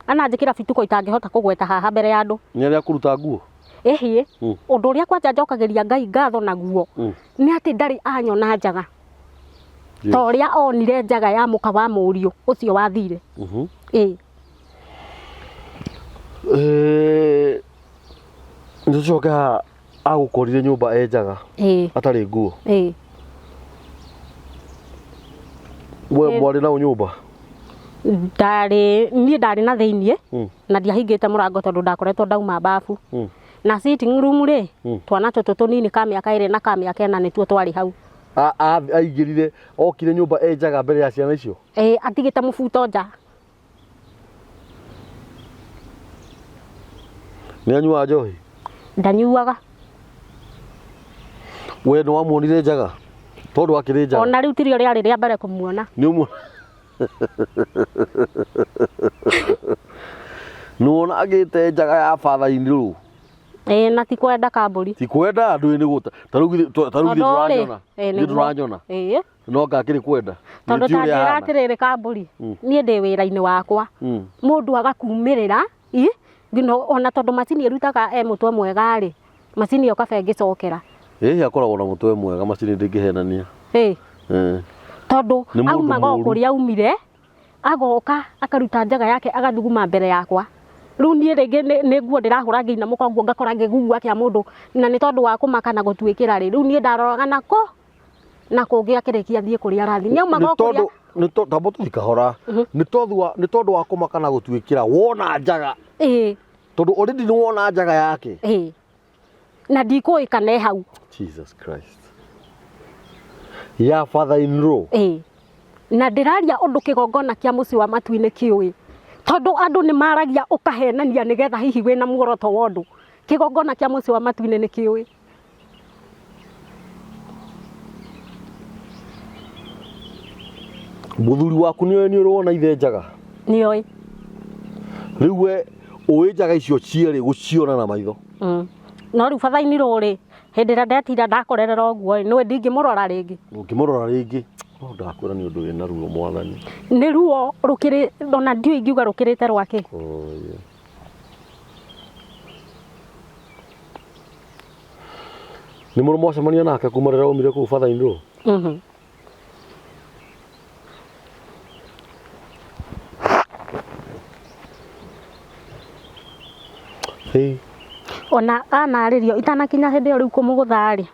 ana njikira bituko itangihota kugweta haha mbere ya andu ni aria kuruta nguo ehie undu uria kwanja njokagiria Ngai ngatho naguo ni ati ndari anyona njaga ta uria onire njaga ya muka wa murio ucio wathire Njoka agukorire nyumba enjaga atari nguo we mwari na nyumba ndari na thiini na ndiahingite murango tondu ndakoretwo ndauma bafu na sitting room ri twana tutu tunini ka miaka 2 na ka miaka 4 nituo twari hau aigirire okire nyumba enjaga mbere ya ciana icio atigite mubuto nja ni anyua njohi ndanyuaga we no amuonire njaga tondu akiri njaga ona riu tirio riari ria mbere kumuona ni umu nuona agite njaga ya Father Indro na ti kwenda kamburi ti kwenda andu ni guta tarugi turanyona no ngakiri kwenda tondu tangira atiriri kamburi nie ndi wira-ini wakwa mundu agakumirira ngino ona tondu macini irutaga mutwe mwega ri macini yo kabe ngicokera akoragwo na mutwe mwega macini ndingihenania tondu aumaga kuri aumire agoka akaruta njaga yake agathuguma mbere yakwa riu nie ringi ni nguo ndirahura nginya mukongo ngakora ngigugua kia mundu na ni tondu wa kumaka na gutwikira ri riu nie ndaroraga nako na kungia kirekia thie kuri arathi ni aumaga kuri ni tondu tuthikahora ni tondu wa kumaka na gutwikira wona njaga tondu already ni wona njaga yake na ndikuikane hau Jesus Christ ya Father Indro na ndiraria undu kigongona kia muci wa matu-ini kiui tondu andu ni maragia ukahenania nigetha hihi wina muoroto wa undu kigongona kia muci wa matu-ini ni kiui muthuri waku ni urona ithe njaga ni oi riu we uwi njaga icio cieri guciona na maitho no riu Father Indro ri hindi ria ndetira ndakorerera uguo no ndingimurora ringi ngimurora ringi no ndakwira ni undu wina ruo mwathani ni ruo rukiri dona ndio ingiuga rukirite rwake ni murumo wacemania nake kumarira umire ku Father Indro ona anaririo itanakinya hindi riu kumugutha ri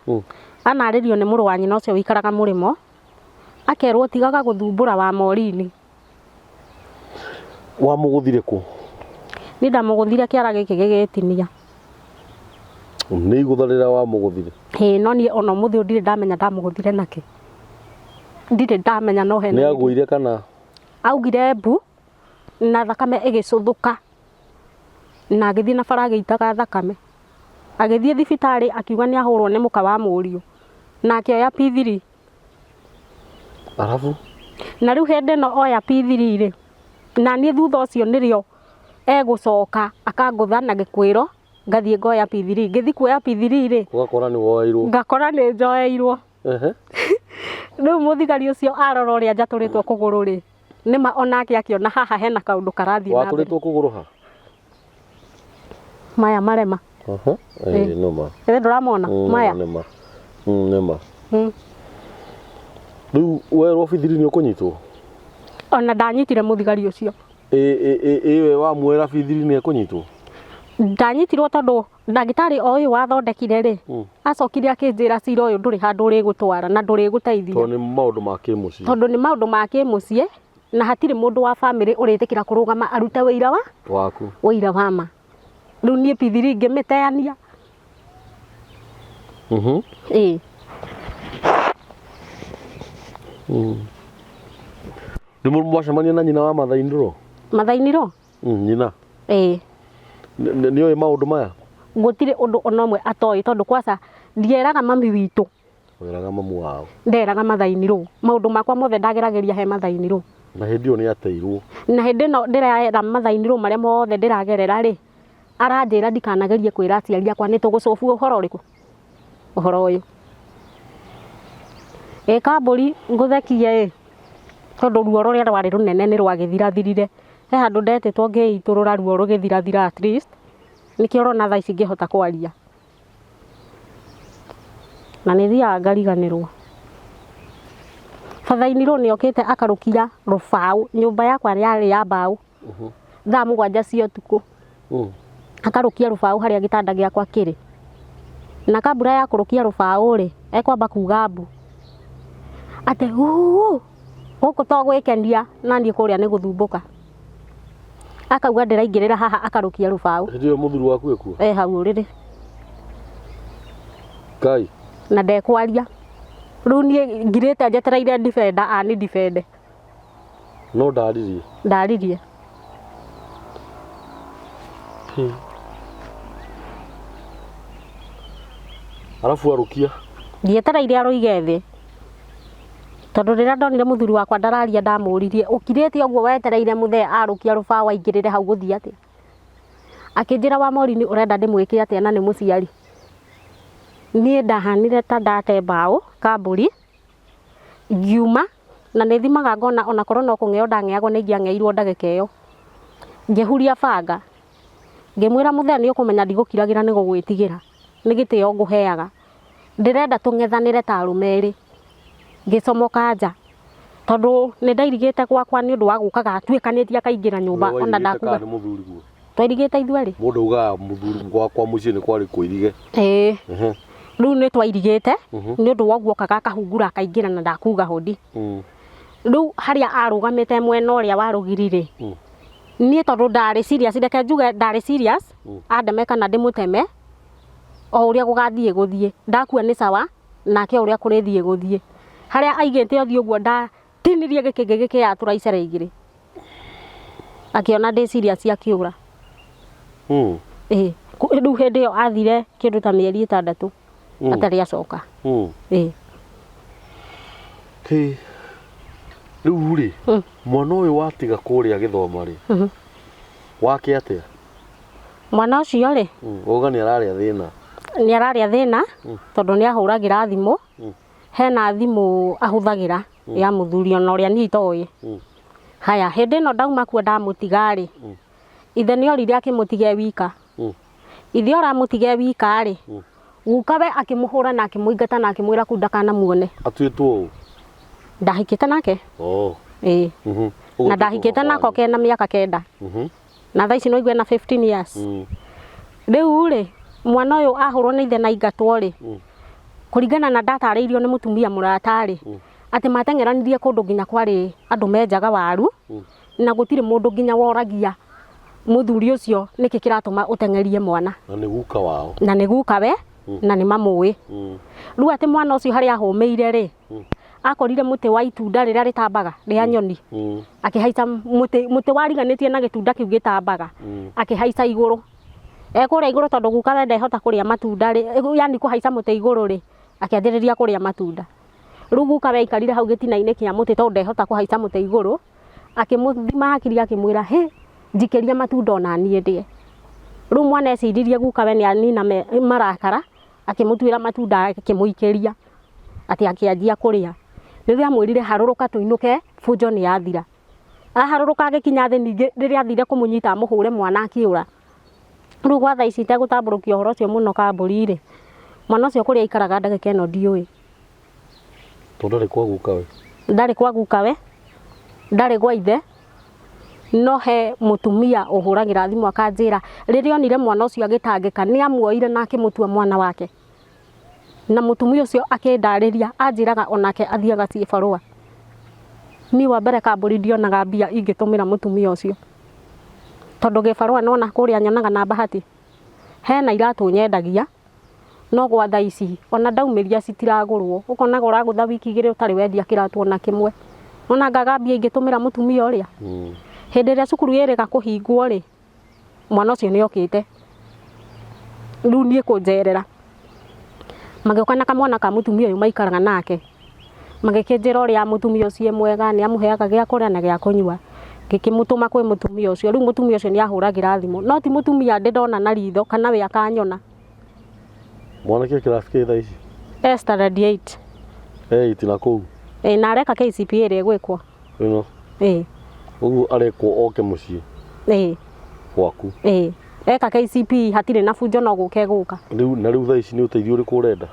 anaririo ni muru wa nyina ucio wikaraga murimo akerwo tigaga guthumbura wa morini wa muguthire ku ni ndamuguthire kiara giki gigitinia ni igutharira wa muguthire no ni ona muthi ndire ndamenya ndamuguthire nake ndire ndamenya no hena ni aguire kana augire mbu na thakame igicuthuka na agithie na bara agitaga thakame agithie thibitari akiuga ni ahurwo ni muka wa murio na akioya P3 arafu na riu hende no oya P3 ri na ni thutha ucio nirio egucoka akangutha na gikwiro ngathie ngoya P3 ngithi kuoya P3 ri ugakora ni woeirwo ngakora ni njoeirwo riu muthigari ucio arora uria njaturitwo kuguru ri nima onake akiona haha hena kaundu karathie na waturitwo kuguru ha maya marema no ma nduramona maya nema riu we P3 ni ukunyitwo ona ndanyitire muthigari ucio we wa mwera P3 ni akunyitwo ndanyitirwo tondu ndagitari oyu wathondekire ri acokire akinjira cira uyu nduri handu uri gutwara na nduri guteithia tondu ni maundu ma kimucii na hatiri mundu wa family uritikira kurugama arute wira waku wira wa ma riu nie P3 ngimiteania ni murumo wacemania na nyina wa Father Indro nyina nyina nĩ oĩ maũndũ maya gũtirĩ ũndũ ona ũmwe atoĩ tondũ kwaca ndieraga mami witũ wĩraga mamu wao nderaga mathainĩ rũu maũndũ makwa mothe ndageragĩria he mathainĩ rũu na hĩndĩ ĩyo nĩ ateirwo na hĩndĩ ĩno ndĩrera mathainĩ rũu marĩa mothe ndĩragerera rĩ aranjĩra ndikanagerie kwĩra aciari akwa nĩ tũgũcobu ũhoro ũrĩkũ ũhoro ũyũ Kambũri ngũthekie tondũ ruo rũrĩa rwarĩ rũnene nĩ rwagĩthirathirire he handũ ndetĩtwo ngĩitũrũra ruo rũgĩthirathira at least nĩkĩo ũrona thaa ici ngĩhota kwaria na nĩ thiaga ngariganĩrwo batha-inĩ rũu nĩ okĩte akarũkia rũbaũ nyũmba yakwa yarĩ ya mbaũ thaa 7 cia ũtukũ akarũkia rũbaũ harĩa gĩtanda gĩakwa kĩrĩ na kabura ya kũrũkia rũbaũ rĩ ekwamba kuga mbu atĩ gũkũ to gwĩkenia na niĩ kũrĩa nĩ gũthumbũka akauga ndĩraingĩrĩra haha akarũkia rũbaũ hĩndĩ ĩyo mũthuri waku ekuo hau ũrĩrĩ Ngai na ndekwaria rĩu niĩ ngirĩte njetereire defender ani defender no ndaririe arabu arũkia ndietereire arũige thĩ tondũ rĩrĩa ndonire mũthuri wakwa ndararia ndamũririe ũkirĩte ũguo wetereire mũthee arũkia rũbaũ aingĩrĩre hau gũthiĩ atĩa akĩnjĩra wa Morini ũrenda ndĩmwĩke atĩa na nĩ mũciari niĩ ndahanire ta ndate mbaũ Kambũri ngiuma na nĩ thimaga ngona ona korwo no kũng'eo ndang'eagwo nĩ ingĩang'eirwo ndagĩka ĩyo ngĩhuria banga ngĩmwĩra mũthee nĩ ũkũmenya ndigũkiragĩra nĩ gũgwĩtigĩra nĩ gĩtĩo ngũheaga ndĩrenda tũng'ethanĩre ta arũme erĩ ngĩcomoka nja tondũ nĩ ndairigĩte gwakwa nĩ ũndũ wa gũkaga atuĩkanĩtie akaingĩra nyũmba ona ndakuga twairigĩte ithuerĩ mũndũ ugaga mũthuri gwakwa mũciĩ nĩ kwarĩ kũirige rĩu nĩ twairigĩte nĩ ũndũ wa ũguo okaga akahungura akaingĩra na ndakuga hodi rĩu harĩa arũgamĩte mwena ũrĩa wa rũgiri-rĩ niĩ tondũ ndarĩ serious reke njuge ndarĩ serious andeme kana ndĩmũteme o ũrĩa gũgathiĩ ndakua nĩ sawa nake ũrĩa kũrĩthiĩ gũthiĩ harĩa aigĩte ũthiĩ ũguo ndatinirie gĩkĩngĩ gĩkĩ yatũra icera igĩrĩ akĩona ndĩ serious akĩũra rĩu hĩndĩ ĩyo athire kĩndũ ta mĩeri 6 atarĩ acoka rĩu-rĩ mwana ũyũ watiga kũrĩa gĩthoma-rĩ wake atĩa mwana ũcio-rĩ uga nĩ ararĩa thĩna tondũ nĩ ahũragĩra thimũ hena thimũ ahũthagĩra ya mũthuri ona ũrĩa niĩ itoĩ haya hĩndĩ ĩno ndauma kuo ndamũtiga-rĩ ithe nĩ orire akĩmũtige wika ithe oramũtige wika-rĩ gukawe akĩmũhũra na akĩmũingata na akĩmwĩra kũu ndakanamuone atuĩtwo ũũ ndahikĩte nake na ndahikĩte nako kena mĩaka 9 na thaa ici no igue na 15 years rĩu-rĩ mwana ũyũ ahũrwo nĩ ithe na ingatwo-rĩ kũringana na ndatarĩirio nĩ mũtumia mũrata-rĩ atĩ mateng'eranirie kũndũ nginya kwarĩ andũ menjaga waru na gũtirĩ mũndũ nginya woragia mũthuri ũcio nĩkĩ kĩratũma ũteng'erie mwana na nĩ guka wao na nĩ gukawe na nĩ mamũĩ rĩu atĩ mwana ũcio harĩa ahũmĩire-rĩ akorire mũtĩ wa itunda rĩrĩa rĩtambaga rĩa nyoni akĩhaica mũtĩ wariganĩtie na gĩtunda kĩu gĩtambaga akĩhaica igũrũ ekũrĩa igũrũ tondũ gukawe ndehota kũrĩa matunda yani kũhaica mũtĩ igũrũ-rĩ akĩanjĩrĩria kũrĩa matunda rĩu gukawe aikarire hau gĩtina-inĩ kĩa mũtĩ tondũ ndehota kũhaica mũtĩ igũrũ akĩmũthima hakiri akĩmwĩra njikĩria matunda ona niĩ ndĩe rĩu mwana eciririe gukawe nĩ anina marakara akĩmũtuĩra matunda akĩmũikĩria atĩ akĩanjia kũrĩa rĩrĩa amwĩrire harũrũka tũinũke bunjo nĩ yathira aharũrũka agĩkinya thĩ ningĩ rĩrĩa athire kũmũnyita amũhũre mwana akĩũra rĩu gwa thaa ici itegũtambũrũkia ũhoro ũcio mũno Kambũri-rĩ mwana ũcio kũrĩa aikaraga ndagĩka ĩno ndiũĩ tondũ ndarĩ kwa gukawe ndarĩ kwa gukawe ndarĩ gwa ithe no he mũtumia ũhũragĩra thimũ akanjĩra rĩrĩa onire mwana ũcio agĩtangĩka nĩ amuoire na akĩmũtua mwana wake na mũtumia ũcio akĩndarĩria anjĩraga onake athiaga ciĩ barũa niĩ wa mbere Kambũri ndionaga mbia ingĩtũmĩra mũtumia ũcio tondũ gĩbarũa nona kũrĩa nyonaga na Bahati hena iratũ nyendagia no gwa thaa ici ona ndaumĩria citiragũrwo ũkonaga ũragũtha wiki 2 ũtarĩ wendia kĩratũ ona kĩmwe ona ngaga mbia ingĩtũmĩra mũtumia ũrĩa hĩndĩ ĩrĩa cukuru ĩrĩga kũhingwo-rĩ mwana ũcio nĩ okĩte rĩu niĩ kũnjerera magĩũka na kamwana ka mũtumia ũyũ maikaraga nake magĩkĩnjĩra ũrĩa mũtumia ũcio mwega nĩ amũheaga gĩa kũrĩa na gĩa kũnyua ngĩkĩmũtũma kwĩ mũtumia ũcio rĩu mũtumia ũcio nĩ ahũragĩra thimũ no ti mũtumia ndĩndona na ritho kana we akanyona. Mwanake kĩrabu kĩ thaa ici? Standard 8. 8 na kũu? Na areka KCPE ĩrĩa ĩgwĩkwo. Ĩno? Ũguo arekwo oke mũciĩ gwaku? Eka KCPE hatirĩ na bunjo no gũka egũka. Rĩu thaa ici nĩ ũteithio ũrĩkũ ũrenda?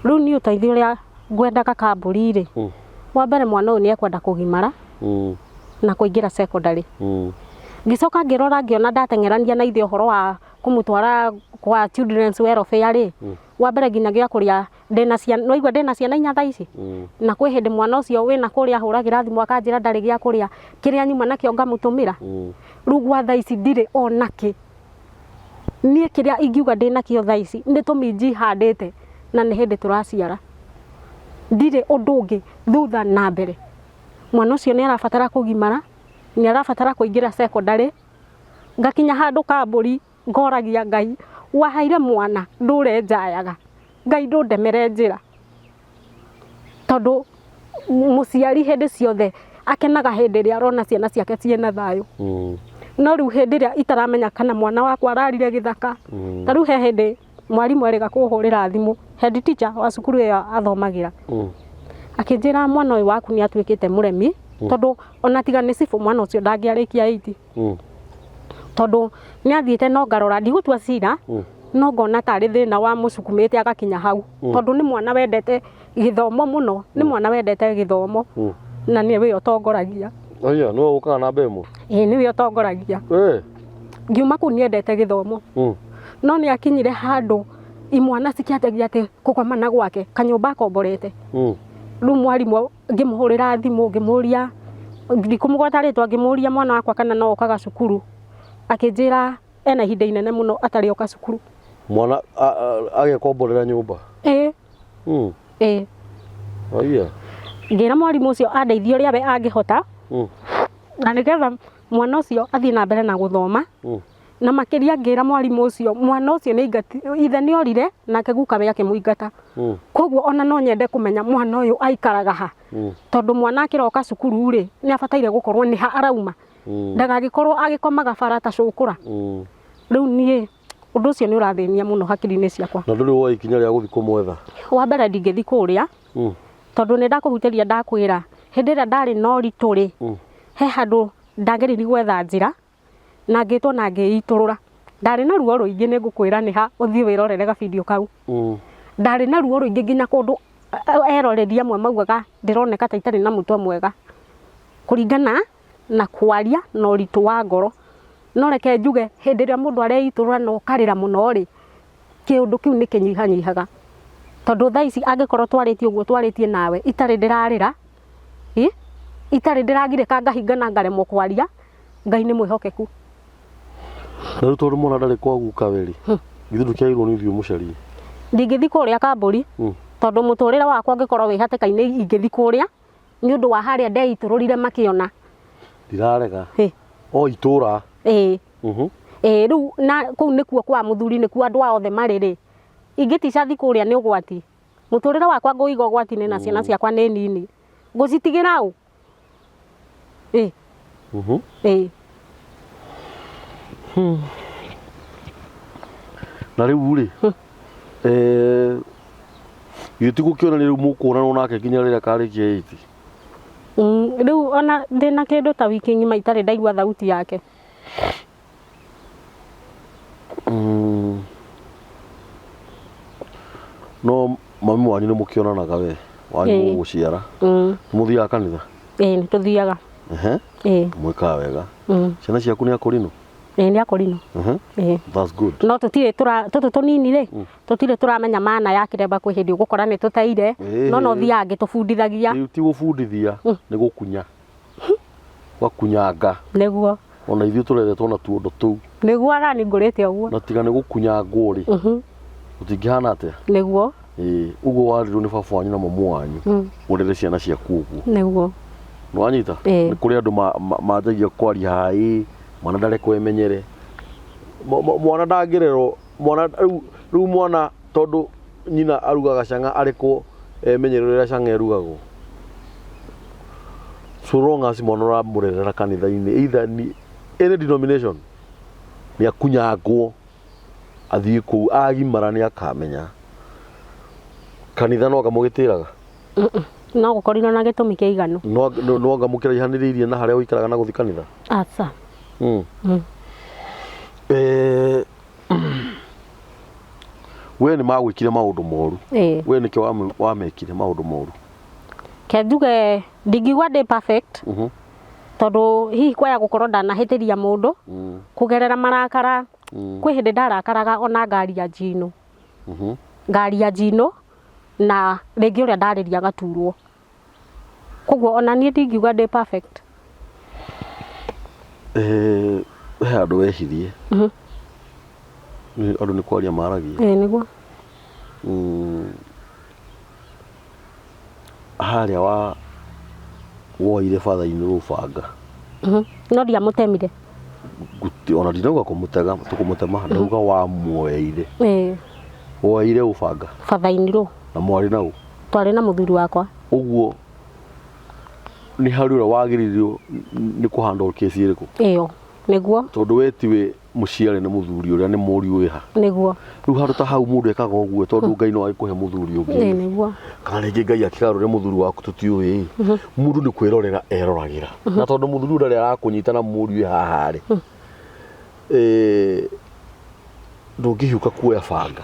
Rĩu nĩ ũteithio ũrĩa ngwendaga Kambũri-rĩ, wa mbere mwana ũyũ nĩ ekwenda kũgimara na kũingĩra secondary. Ngĩcoka ngĩrora ngĩona ndateng'erania na ithe ũhoro wa kũmũtwara kwa children's welfare-rĩ, wa mbere nginyagia kũrĩa ndĩna ciana, no igua ndĩna ciana 4 thaa ici na kwĩ hĩndĩ mwana ũcio wĩna kũrĩa ahũragĩra thimũ akanjĩra ndarĩ gĩa kũrĩa kĩrĩa nyuma nakĩo ngamũtũmĩra. Rĩu gwa thaa ici ndirĩ ona kĩ, niĩ kĩrĩa ingiuga ndĩnakĩo thaa ici nĩ tũminji handĩte na nĩ hĩndĩ tũraciara, ndirĩ ũndũ ũngĩ thutha na mbere. Mwana ũcio nĩ arabatara kũgimara, nĩ arabatara kũingĩra secondary. Ngakinya handũ Kambũri ngoragia Ngai, wahaire mwana ndũrenjayaga, Ngai ndũndemere njĩra, tondũ mũciari hĩndĩ ciothe akenaga hĩndĩ ĩrĩa arona ciana ciake ciĩna thayũ. No rĩu hĩndĩ ĩrĩa itaramenya kana mwana wakwa ararire gĩthaka, ta rĩu he hĩndĩ mwarimũ erĩga kũhũrĩra thimũ head teacher wa cukuru ĩyo athomagĩra, akĩnjĩra mwana ũyũ waku nĩ atuĩkĩte mũremi, tondũ ona tiga nĩ cibũ mwana ũcio ndangĩarĩkia 8, tondũ nĩ athiĩte no ngarora ndigũtua cira, no ngona tarĩ thĩna wa mũcukumĩte agakinya hau, tondũ nĩ mwana wendete gĩthomo mũno, nĩ mwana wendete gĩthomo na nĩwe ũtongoragia. Aya, nĩwe ũkaga namba ĩmwe? Nĩwe ũtongoragia. Ngiuma kũu nĩ endete gĩthomo, no nĩ akinyire handũ imwana cikĩanjagia atĩ kũgomana gwake kanyũmba akomborete. Rĩu mwarimũ ngĩmũhũrĩra thimũ ngĩmũria, ndikũmũgweta rĩtwa, ngĩmũria mwana wakwa kana no okaga cukuru, akĩnjĩra ena ihinda inene mũno atarĩ oka cukuru. Mwana agĩkomborera nyũmba? Aya. Ngĩra mwarimũ ũcio andeithie ũrĩa we angĩhota na nĩgetha mwana ũcio athiĩ na mbere na gũthoma, na makĩria ngĩra mwarimũ ũcio mwana ũcio nĩ ithe nĩ orire nake guka we akĩmũingata, koguo ona no nyende kũmenya mwana ũyũ aikaraga ha, tondũ mwana akĩroka cukuru-rĩ nĩ abataire gũkorwo nĩ ha arauma, ndagagĩkorwo agĩkomaga bara ta cũkũra. Rĩu niĩ ũndũ ũcio nĩ ũrathĩnia mũno hakiri-inĩ ciakwa. Na ndũrĩ woya ikinya rĩa gũthiĩ kũmwetha? Wa mbere ndingĩthiĩ kũrĩa, tondũ nĩ ndakũhutĩria ndakwĩra hĩndĩ ĩrĩa ndarĩ na ũritũ-rĩ, he handũ ndageririe gwetha njĩra na ngĩtwo na ngĩitũrũra. Ndarĩ na ruo rũingĩ nĩ ngũkwĩra nĩ ha ũthiĩ wĩrorere gabidio kau. Ndarĩ na ruo rũingĩ nginya kũndũ eroreria amwe maugaga ndĩroneka ta itarĩ na mũtwe mwega, kũringana na kwaria na ũritũ wa ngoro. No reke njuge hĩndĩ ĩrĩa mũndũ areitũrũra na ũkarĩra mũno-rĩ, kĩũndũ kĩu nĩ kĩnyihanyihaga, tondũ thaa ici angĩkorwo twarĩtie ũguo twarĩtie nawe itarĩ ndĩrarĩra, itarĩ ndĩragirĩka ngahinga na ngaremwo kwaria, Ngai nĩ mwĩhokeku. Na rĩu tondũ mwana ndarĩ kwa guka we-rĩ, githĩ ndũkĩagĩrĩirwo nĩ ũthiĩ ũmũcarie? Ndingĩthiĩ kũrĩa Kambũri, tondũ mũtũrĩre wakwa ũngĩkorwo wĩ hatĩka-inĩ ingĩthiĩ kũrĩa nĩ ũndũ wa harĩa ndeitũrũrire makĩona. Ndirarega o itũra? Rĩu na kũu nĩkuo kwa mũthuri nĩkuo andũ othe marĩ-rĩ, ingĩtica thiĩ kũrĩa nĩ ũgwati. Mũtũrĩre wakwa ngũiga ũgwati-inĩ na ciana ciakwa nĩ nini, ngũcitigĩra ũ? Na rĩu-rĩ, gĩtigũkĩonania rĩu mũkuonanwo nake nginya rĩrĩa karĩkia 8? Rĩu ona ndĩna kĩndũ ta wiki ng'ima itarĩ ndaigua thauti yake. No mami wanyu nĩ mũkĩonanaga we wanyu gũciara? Mũthiaga kanitha? Nĩ tũthiaga. Mwĩkaga wega. Ciana ciaku nĩ akũrinũ? Nĩ akũrinũ. That's good. No tũtirĩ tũtũ tũnini-rĩ, tũtirĩ tũramenya maana ya kĩremba kwĩ hĩndĩ ũgũkora nĩ tũteire, no thiaga ngĩtũbundithagia. Rĩu ti gũbundithia nĩ gũkunya, gakunyanga. Nĩguo. Ona ithuĩ tũreretwo na tuondo tũu. Nĩguo arani ngũrĩte ũguo. Na tiga nĩ gũkunyangwo-rĩ, gũtingĩhana atĩa? Nĩguo. Ũguo warirwo nĩ baba wanyu na mamu wanyu ũrere ciana ciaku ũguo. Nĩguo. Nĩwanyita? Nĩ kũrĩ andũ manjagia kwaria haha mwana ndarekwo emenyere, mwana ndangĩrerwo mwana rĩu mwana tondũ nyina arugaga canga arĩkwo menyerero rĩrĩa canga ĩrugagwo. So long as mwana ũramũrerera kanitha-inĩ either ni any denomination nĩ akunyangwo athiĩ kũu agimara nĩ akamenya kanitha no ngamũgĩtĩraga no gũkorirwo na gĩtũmi kĩiganu no ngamũkĩraihanĩrĩirie na harĩa ũikaraga na gũthiĩ kanitha aca we nĩ magwĩkire maũndũ moru we nĩkĩ wamekire maũndũ moru ke njuge ndingĩigua ndĩ perfect tondũ hihi kwaya gũkorwo ndanahĩtĩria mũndũ kũgerera marakara kwĩ hĩndĩ ndarakaraga ona ngari ya njino na rĩngĩ ũrĩa ndarĩria gaturwo koguo ona niĩ ndingiuga ndĩ perfect he andũ wehirie andũ nĩ kwaria maragia nĩguo harĩa woire batha-inĩ rũbanga no ndiamũtemire ona ndinauga kũmũtega tũkũmũtema ndauga wamuoyeire woire rũbanga batha-inĩ rũ na mwarĩ naũ twarĩ na mũthuri wakwa ũguo nĩ harĩ ũrĩa wagĩrĩirwo nĩ kũhandle case ĩrĩkũ ĩyo nĩguo tondũ we tiwe mũciare nĩ mũthuri ũrĩa nĩ mũriũ wĩha nĩguo rĩu handũ ta hau mũndũ ekaga ũguo tondũ Ngai no agĩkũhe mũthuri ũngĩ nĩguo kana rĩngĩ Ngai akĩgarũre mũthuri waku tũtiũĩ mũndũ nĩ kwĩrorera eroragĩra na tondũ mũthuri ũrĩa arakũnyita na mũriũ haha rĩ ndũngĩhiũka kuoya banga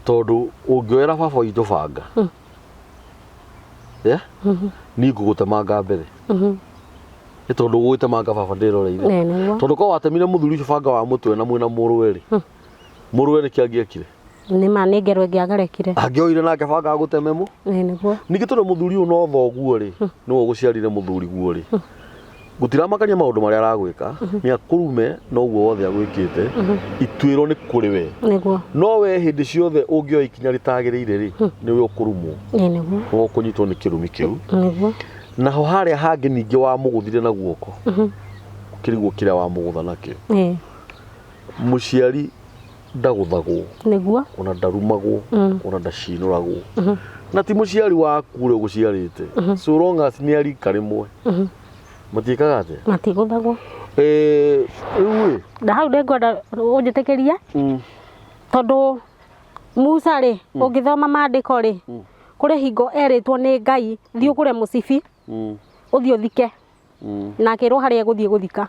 tondũ ũngĩoera baba witũ banga niĩ ngũgũtemanga mbere nĩ tondũ ũgũgĩtemanga baba ndĩroreire tondũ korwo watemire mũthuri ũcio banga wa mũtwe na mwĩna mũrũwe rĩ mũrũwe nĩkĩ angĩekire nĩma nĩ ngero ĩngĩagerekire angĩoire nake banga agũteme mũ nĩguo ningĩ tondũ mũthuri ũyũ no thoguo rĩ nĩwe ũgũciarire mũthuri guo rĩ gũtiramakania maũndũ marĩa aragwĩka nĩ akũrume no ũguo wothe agwĩkĩte ituĩrwo nĩ kũrĩ we nĩguo no we hĩndĩ ciothe ũngĩoya ikinya rĩtagĩrĩire rĩ nĩwe ũkũrumwo nĩguo ũkũnyitwo nĩ kĩrumi kĩu nĩguo naho harĩa hangĩ ningĩ wamũgũthire na guoko kĩrigwo kĩrĩa wamũgũtha nakĩo mũciari ndagũthagwo nĩguo ona ndarumagwo ona ndacinũragwo na ti mũciari waku ũrĩa ũgũciarĩte so long as nĩ arika rĩmwe matiĩkaga atĩa matigũthagwo rĩu hau ndĩngwenda ũnjĩtĩkĩrie tondũ Musa rĩ ũngĩthoma maandĩko rĩ kũrĩ hingo erĩtwo nĩ Ngai thiĩ ũgũre mũcibi ũthiĩ ũthike na akĩrwo harĩa egũthiĩ gũthika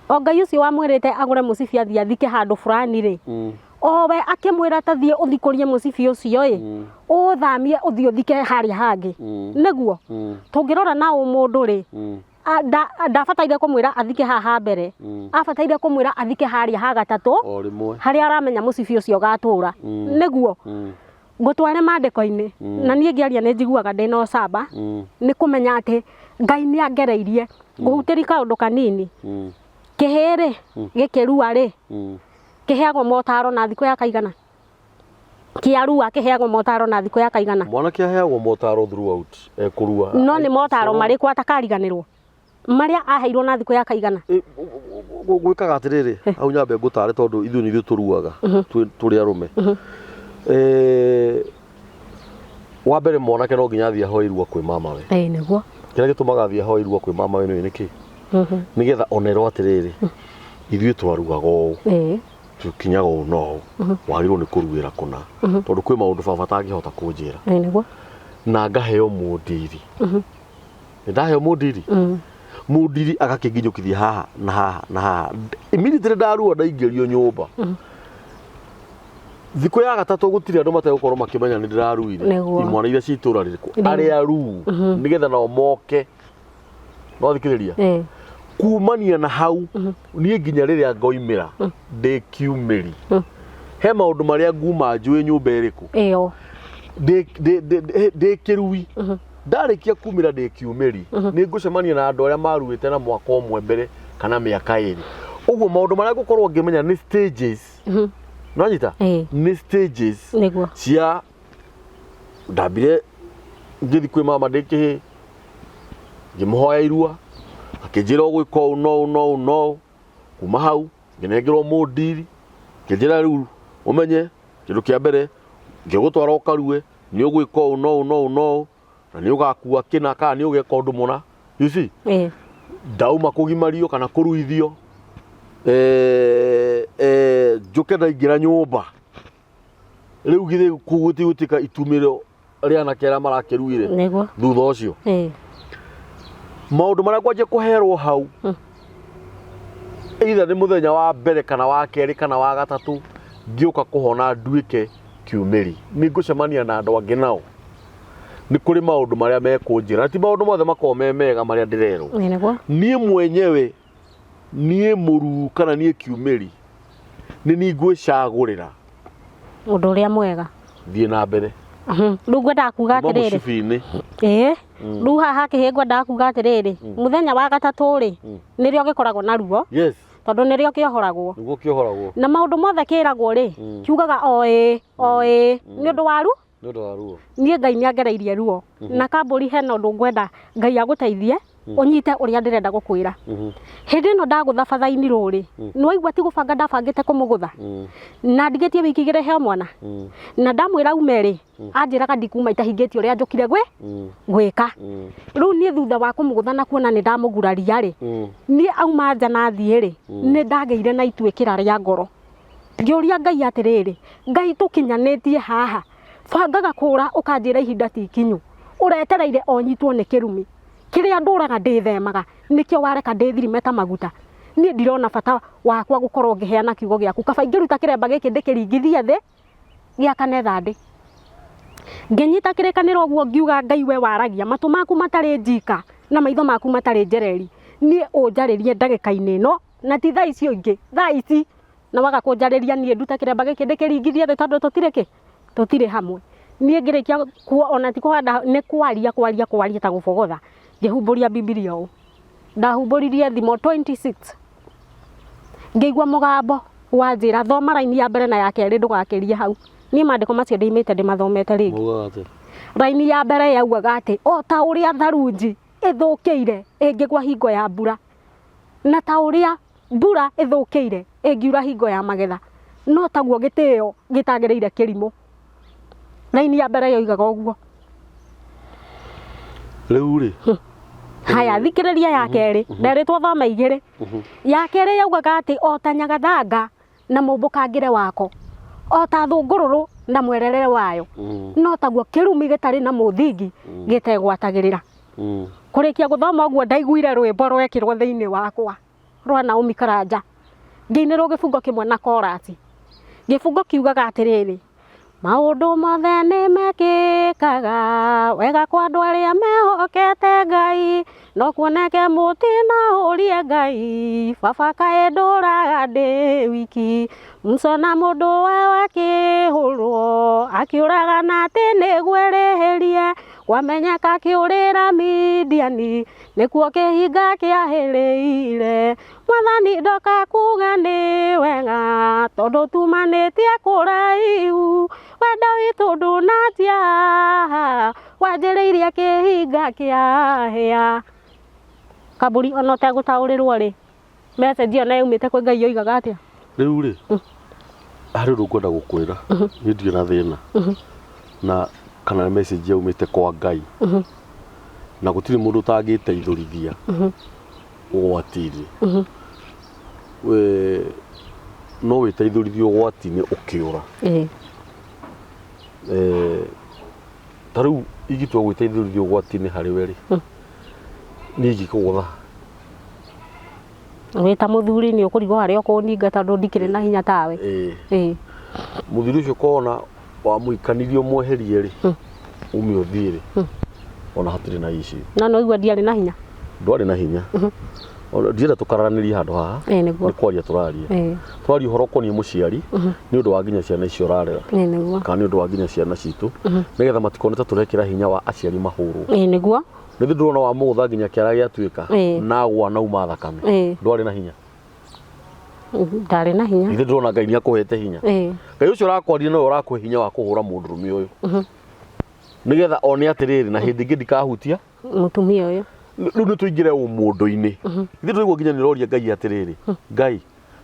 o Ngai ũcio wamwĩrĩte agũre mũcibi athiĩ athike handũ fulani rĩ o we akĩmwĩra ta thiĩ ũthikũrie mũcibi ũcio ĩ ũthamie ũthiĩ ũthike harĩa hangĩ nĩguo tũngĩrora na mũndũ rĩ ndabataire kũmwĩra athike haha mbere abataire kũmwĩra athike harĩa ha gatatũ harĩa aramenya mũcibi ũcio gatũra nĩguo ngũtware maandĩko-inĩ na niĩ ngĩaria nĩ njiguaga ndĩ na ũcamba nĩ kũmenya atĩ Ngai nĩ angereirie ngũhutĩri kaũndũ kanini kĩhĩ-rĩ gĩkĩrua rĩ kĩheagwo motaro na thikũ ya kaigana kĩarua kĩheagwo motaro na thikũ ya kaigana mwanake aheagwo motaro throughout kũrua no nĩ motaro marĩkũ atakariganĩrwo marĩa aheirwo na thikũ ya kaigana gwĩkaga atĩrĩrĩ hau nyambe ngũtare tondũ ithuĩ nĩ ithuĩ tũruaga tũrĩ arũme wa mbere mwanake no nginya athiĩ ahoe irua kwĩ mamawe nĩguo kĩrĩa gĩtũmaga athiĩ ahoe irua kwĩ mamawe nĩ nĩkĩ nĩgetha onerwo atĩrĩrĩ ithuĩ twarugaga ũũ tũkinyaga ũũ no wagĩrĩirwo nĩ kũruĩra kũna tondũ kwĩ maũndũ baba atangĩhota kũnjĩra nĩguo na ngaheo mũndiri nĩ ndaheo mũndiri mũndiri agakĩnginyũkithia haha na haha na haha immediately ndarua ndaingĩrio nyũmba thikũ ya gatatũ gũtirĩ andũ mategũkorwo makĩmenya nĩ ndĩraruire imwana iria ci itũra rĩrĩkũ arĩa aru nĩgetha nao moke no thikĩrĩria kumania na hau niĩ nginya rĩrĩa ngoimĩra ndĩkiumĩri he maũndũ marĩa nguma njũĩ nyũmba ĩrĩkũ ndĩkĩrui ndarĩkia kumĩra ndĩkiumĩri nĩ ngũcemania na andũ arĩa maruĩte na mwaka ũmwe mbere kana mĩaka ĩrĩ ũguo maũndũ marĩa ngũkorwo ngĩmenya nĩ stages nonyita nĩ stages cia ndambire ngĩthi kwĩ mama ndĩkĩhĩ ngĩmũhoya irua akĩnjĩra ũgwĩka ũũ no kuma hau nginengerwo mundiri kinjira riu umenye kindu kia mbere ngigutwara ukarue ni ugwika u no na ni ugakua kina kana ni ugeka undu muna you see ndauma kugimario kana kuruithio njuke ndaingira nyumba riu githe gutika itumiro ria na kera marakiruire thutha ucio maundu maria kwanje kuherwo hau either ni muthenya wa mbere kana wa keri kana wa gatatu ngiuka kuhona nduike kiumeri ni ngucemania na andu angi nao ni kuri maundu maria mekunjira ti maundu mothe makoo mega maria ndirerwo nie mwenyewe nie muru kana nie kiumeri ni ngwicagurira undu uria mwega thie na mbere riu ngwenda kuga atiriri riu haha kihingwa ndakuga atiriri muthenya wa gatatu ri nirio gikoragwo na ruo tondu nirio kiohoragwo na maundu mothe kiragwo ri kiugaga ni undu wa ruo nie Ngai ni angereirie ruo na kamburi hena undu ngwenda Ngai aguteithie unyite uria ndirenda gukwira hindi no ndagutha bathaini ruri no igwa ti gubanga ndabangite kumugutha na ndigetie wiki igire he mwana na ndamwira umeri anjiraga ndikuma itahingitie uria njukire gwika riu nie thutha wa kumugutha na kuona ni ndamuguraria ri nie auma nja na thie ri ni ndageire na itwikira ria ngoro ngiuria Ngai atiriri Ngai tukinyanitie haha bangaga kura ukanjira ihinda ti kinyu uretereire onyitwo ni kirumi kiria nduraga ndithemaga nikio wareka ndithirime ta maguta nie ndirona bata wakwa gukorwo ngiheana kiugo giaku kaba ingiruta kiremba giki ndikiringithia thi giakane thandi nginyita kirikaniro guo ngiuga Ngai we waragia matu maku matari njika na maitho maku matari njereri nie unjaririe ndagika-ini no na ti thaa icio ingi thaa ici na waga kunjariria nie nduta kiremba giki ndikiringithia thi tondu tutire hamwe nie ngirikia ona ti kuhanda ni kwaria ta gubogotha ngihumburia Biblia u ndahumburirie thimo 26 ngigwa mugambo wanjira thoma raini ya mbere na ya keri ndugakirie hau nie mandiko macio ndiimite ndimathomete ringi raini ya mbere yaugaga ati o ta uria tharunji ithukiire ingigwa hingo ya mbura na ta uria mbura ithukiire ingiura hingo ya magetha no taguo gitio gitagereire kirimo raini ya mbere yoigaga uguo riu ri haya thikiriria ya keri nderitwo thoma igiri ya keri yaugaga ati o ta nyagathanga na mumbukangire wako o ta thungururu na mwererere wayo no taguo kirumi gitari na muthingi gitegwatagirira kurikia guthoma uguo ndaiguire rwimbo rwekirwo thiini wakwa rwa Naomi Karanja ngiinirwo gifungo kimwe na chorus gifungo kiugaga atiriri maundu mothe ni mekikaga wega kwa andu aria mehokete Ngai no kuoneke mutina urie Ngai baba kae nduraga ndi wiki Musa na mundu wakihurwo akiuraga na ati nigwerihirie wamenyeka kiurira Midiani nikuo kihinga kiahiriire Mwathani ndoka kuga ni wega tondu tumanitie kuraihu wendo witu ndunatia wanjiriirie kihinga kiahia kaburi ona tegutaurirwo ri message ona yumite kwi Ngai yoigaga atia riu ri hari ru ngwenda gukwira ni ndio na thina na kana message yumite kwa Ngai na gutiri mundu tangiteithurithia ugwatiri we no witeithurithio ugwatini ukiura taru igitwa gwiteithurithio ugwatini hari weri ni igikugutha wita muthuri ni ukurigo hari okuninga tondu ndikire na hinya tawe muthuri ucio kona wa muikanirio mweherie ri umi uthire ona hatiri na ici na no igwa ndiari na hinya ndwari na hinya ona ndira tukararaniria handu haha ni kwaria turaria twari horo koni muciari ni undu wa nginya ciana icio rarera kana ni undu wa nginya ciana citu nigetha matikoneta turekira hinya wa aciari mahuru niguo ni ndurona wa mugutha nginya kiara giatuika na gwa na uma thakame ndwari na hinya ndari na hinya ni ndurona Ngai ni akuhete hinya Ngai ucio urakwaria no urakwe hinya wa kuhura mundurume uyu nigetha one atiriri na hindi ngindikahutia mutumia uyu riu ni tuingire umundu-ini ithe tuigua nginya ni roria Ngai atiriri Ngai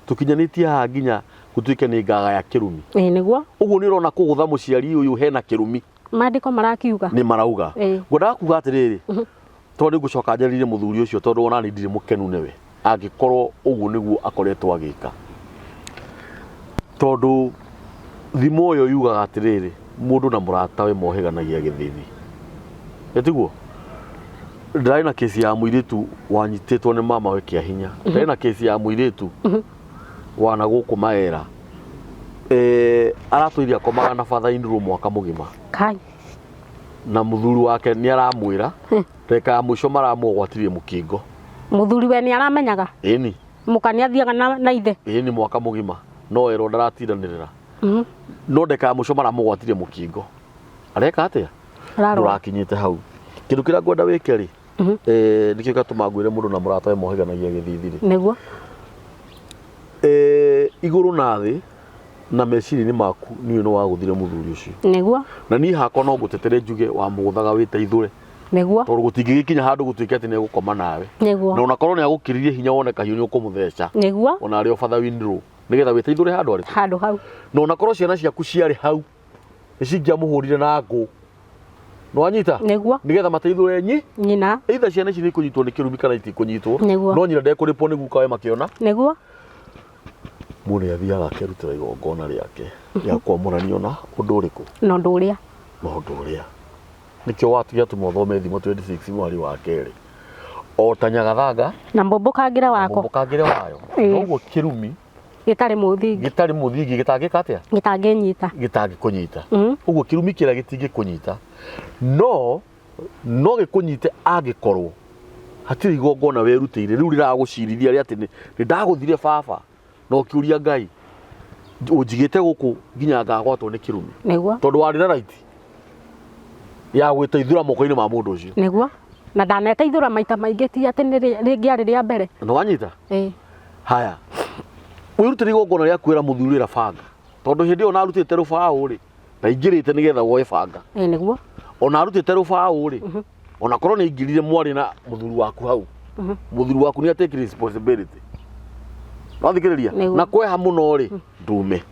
tukinyanitie haha nginya gutuike ni ngaga ya kirumi niguo uguo ni urona kugutha muciari uyu hena kirumi mandiko marakiuga ni marauga ngwendaga kuga atiriri tondu ngucoka njaririe muthuri ucio tondu ona ni ndiri mukenu niwe angikorwo uguo niguo akoretwo agika tondu thimo yo yugaga atiriri mundu na muratawe moheganagia githithi etiguo ndari na kesi ya muiritu wanyititwo ni mama we kia hinya ndari na kesi ya muiritu wana guku maera aratwiria komaga na father in law mwaka mugima kai na muthuri wake ni aramwira reka mwisho maramugwatirie mukingo muthuri we ni aramenyaga ini mukani athiaga na ithe ini mwaka mugima no ero ndaratindanirira no ndeka mwisho maramugwatirie mukingo areka atia ndurakinyite hau kindu kira ngwenda wike ri nikio gatuma ngwire mundu na murata we moheganagia githithi ri niguo iguru na thi na meciri-ini maku niwe no waguthire muthuri ucio niguo na ni hakwa no ngutetere njuge wa muguthaga wite ithure niguo tondu gutingigikinya handu gutuike ati ni gukoma nawe niguo na unakorwo ni agukiririe hinya wone kahiu ni ukumutheca niguo ona ari father windro nigetha wite ithure handu ari handu hau na unakorwo ciana ciaku ciari hau nicingia muhurire na ngo no anyita niguo nigetha mateithure nyina either ciana ici ni kunyitwo ni kirumi kana itikunyitwo Niguo. no nyina ndekuripo ni guka we makiona niguo mundu athiaga akerutira igongona riake ya kwamũranio na undu uriku no nduria maundu uria nikio watugia tumothome thimo 26 mwari wa keri o tanyagathanga na mbombokangira wako mbombokangira wayo noguo kirumi gitari muthingi gitangika atia gitanginyita gitangikunyita uguo kirumi kira gitingikunyita no gikunyite angikorwo hatiri igongona werutire riu riragucirithia ri ati ni ndaguthire baba no kiuria Ngai unjigite guku nginya ngagwatwo ni kirumi niguo tondu wari na right ya gwiteithura moko-ini ma mundu ucio niguo na ndaneteithura maita maingi ti ati ni ringiari ria mbere no wanyita haya wirutire igongona ria kwira muthuri ra banga tondu hindi ona arutite rubao ri na ingirite nigetha woe banga niguo ona arutite rubao ri ona korwo ni ingirire mwari na muthuri waku hau muthuri waku ni atake responsibility no thikiriria na kweha muno ri ndume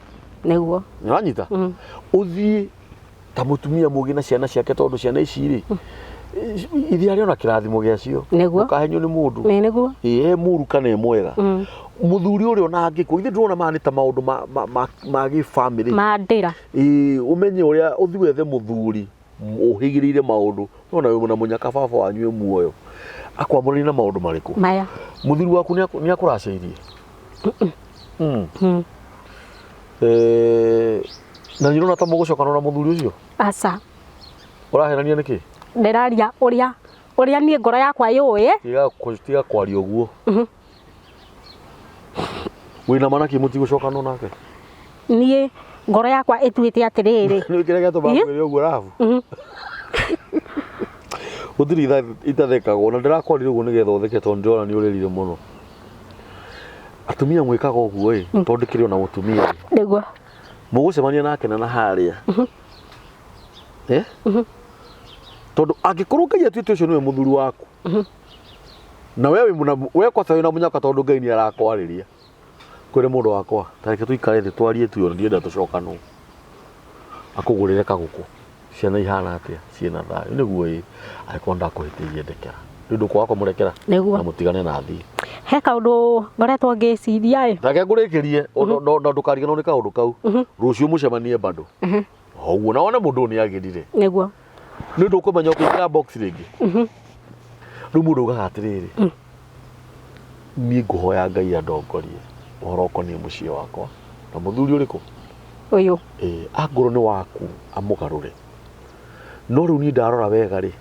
niguo ni wanyita uthii ta mutumia mugi na ciana ciake tondu ciana ici ri ithi ari ona kirathimo giacio ukahenyo ni mundu niguo muru kana mwega muthuri uri ona angikwo ithi ndrona mani ta maundu ma gi family mandira umenye uria uthi wethe muthuri uhigirire maundu ona we muna munyaka baba wanyu muoyo akwamurina maundu mariku maya muthuri waku ni akuraceirie na nirona ta mugucokana na muthuri ucio aca urahenania niki ndiraria uria nie ngoro yakwa yui tiga kwaria uguo wina mana ki muti gucokana nake nie ngoro yakwa ituite atiriri ni kire gato bakwire uguo rafu uthiri itathekagwo na ndirakorire uguo nigetha utheke tondu ndirona ni uririre muno atumia mwikaga uguo tondu kire ona mutumia niguo mugucemania nake na haria tondu angikorwo Ngai atuite ucio niwe muthuri waku na we kwa sayo na munyaka tondu Ngai ni arakwariria kwire mundu wakwa tareke tuikare thi twarie tu yo ndienda tucokanwo akugurire kaguku ciana ihana atia ciena thayo niguo aikonda kuhitirie ndekera ndu kwako murekera na mutigane na thi he kaundu ngoretwo ngiciria take ngurikirie no ndukariganwo ni kaundu kau rucio mucemanie bado oguo na wona mundu ni agirire niguo ni ndukumenya ukikira box ringi riu mundu ugaga atiriri ni nguhoya Ngai andongorie uhoro ukonie mucii wakwa na muthuri uriku uyu angoro ni waku amugarure no riu ni ndarora wega ri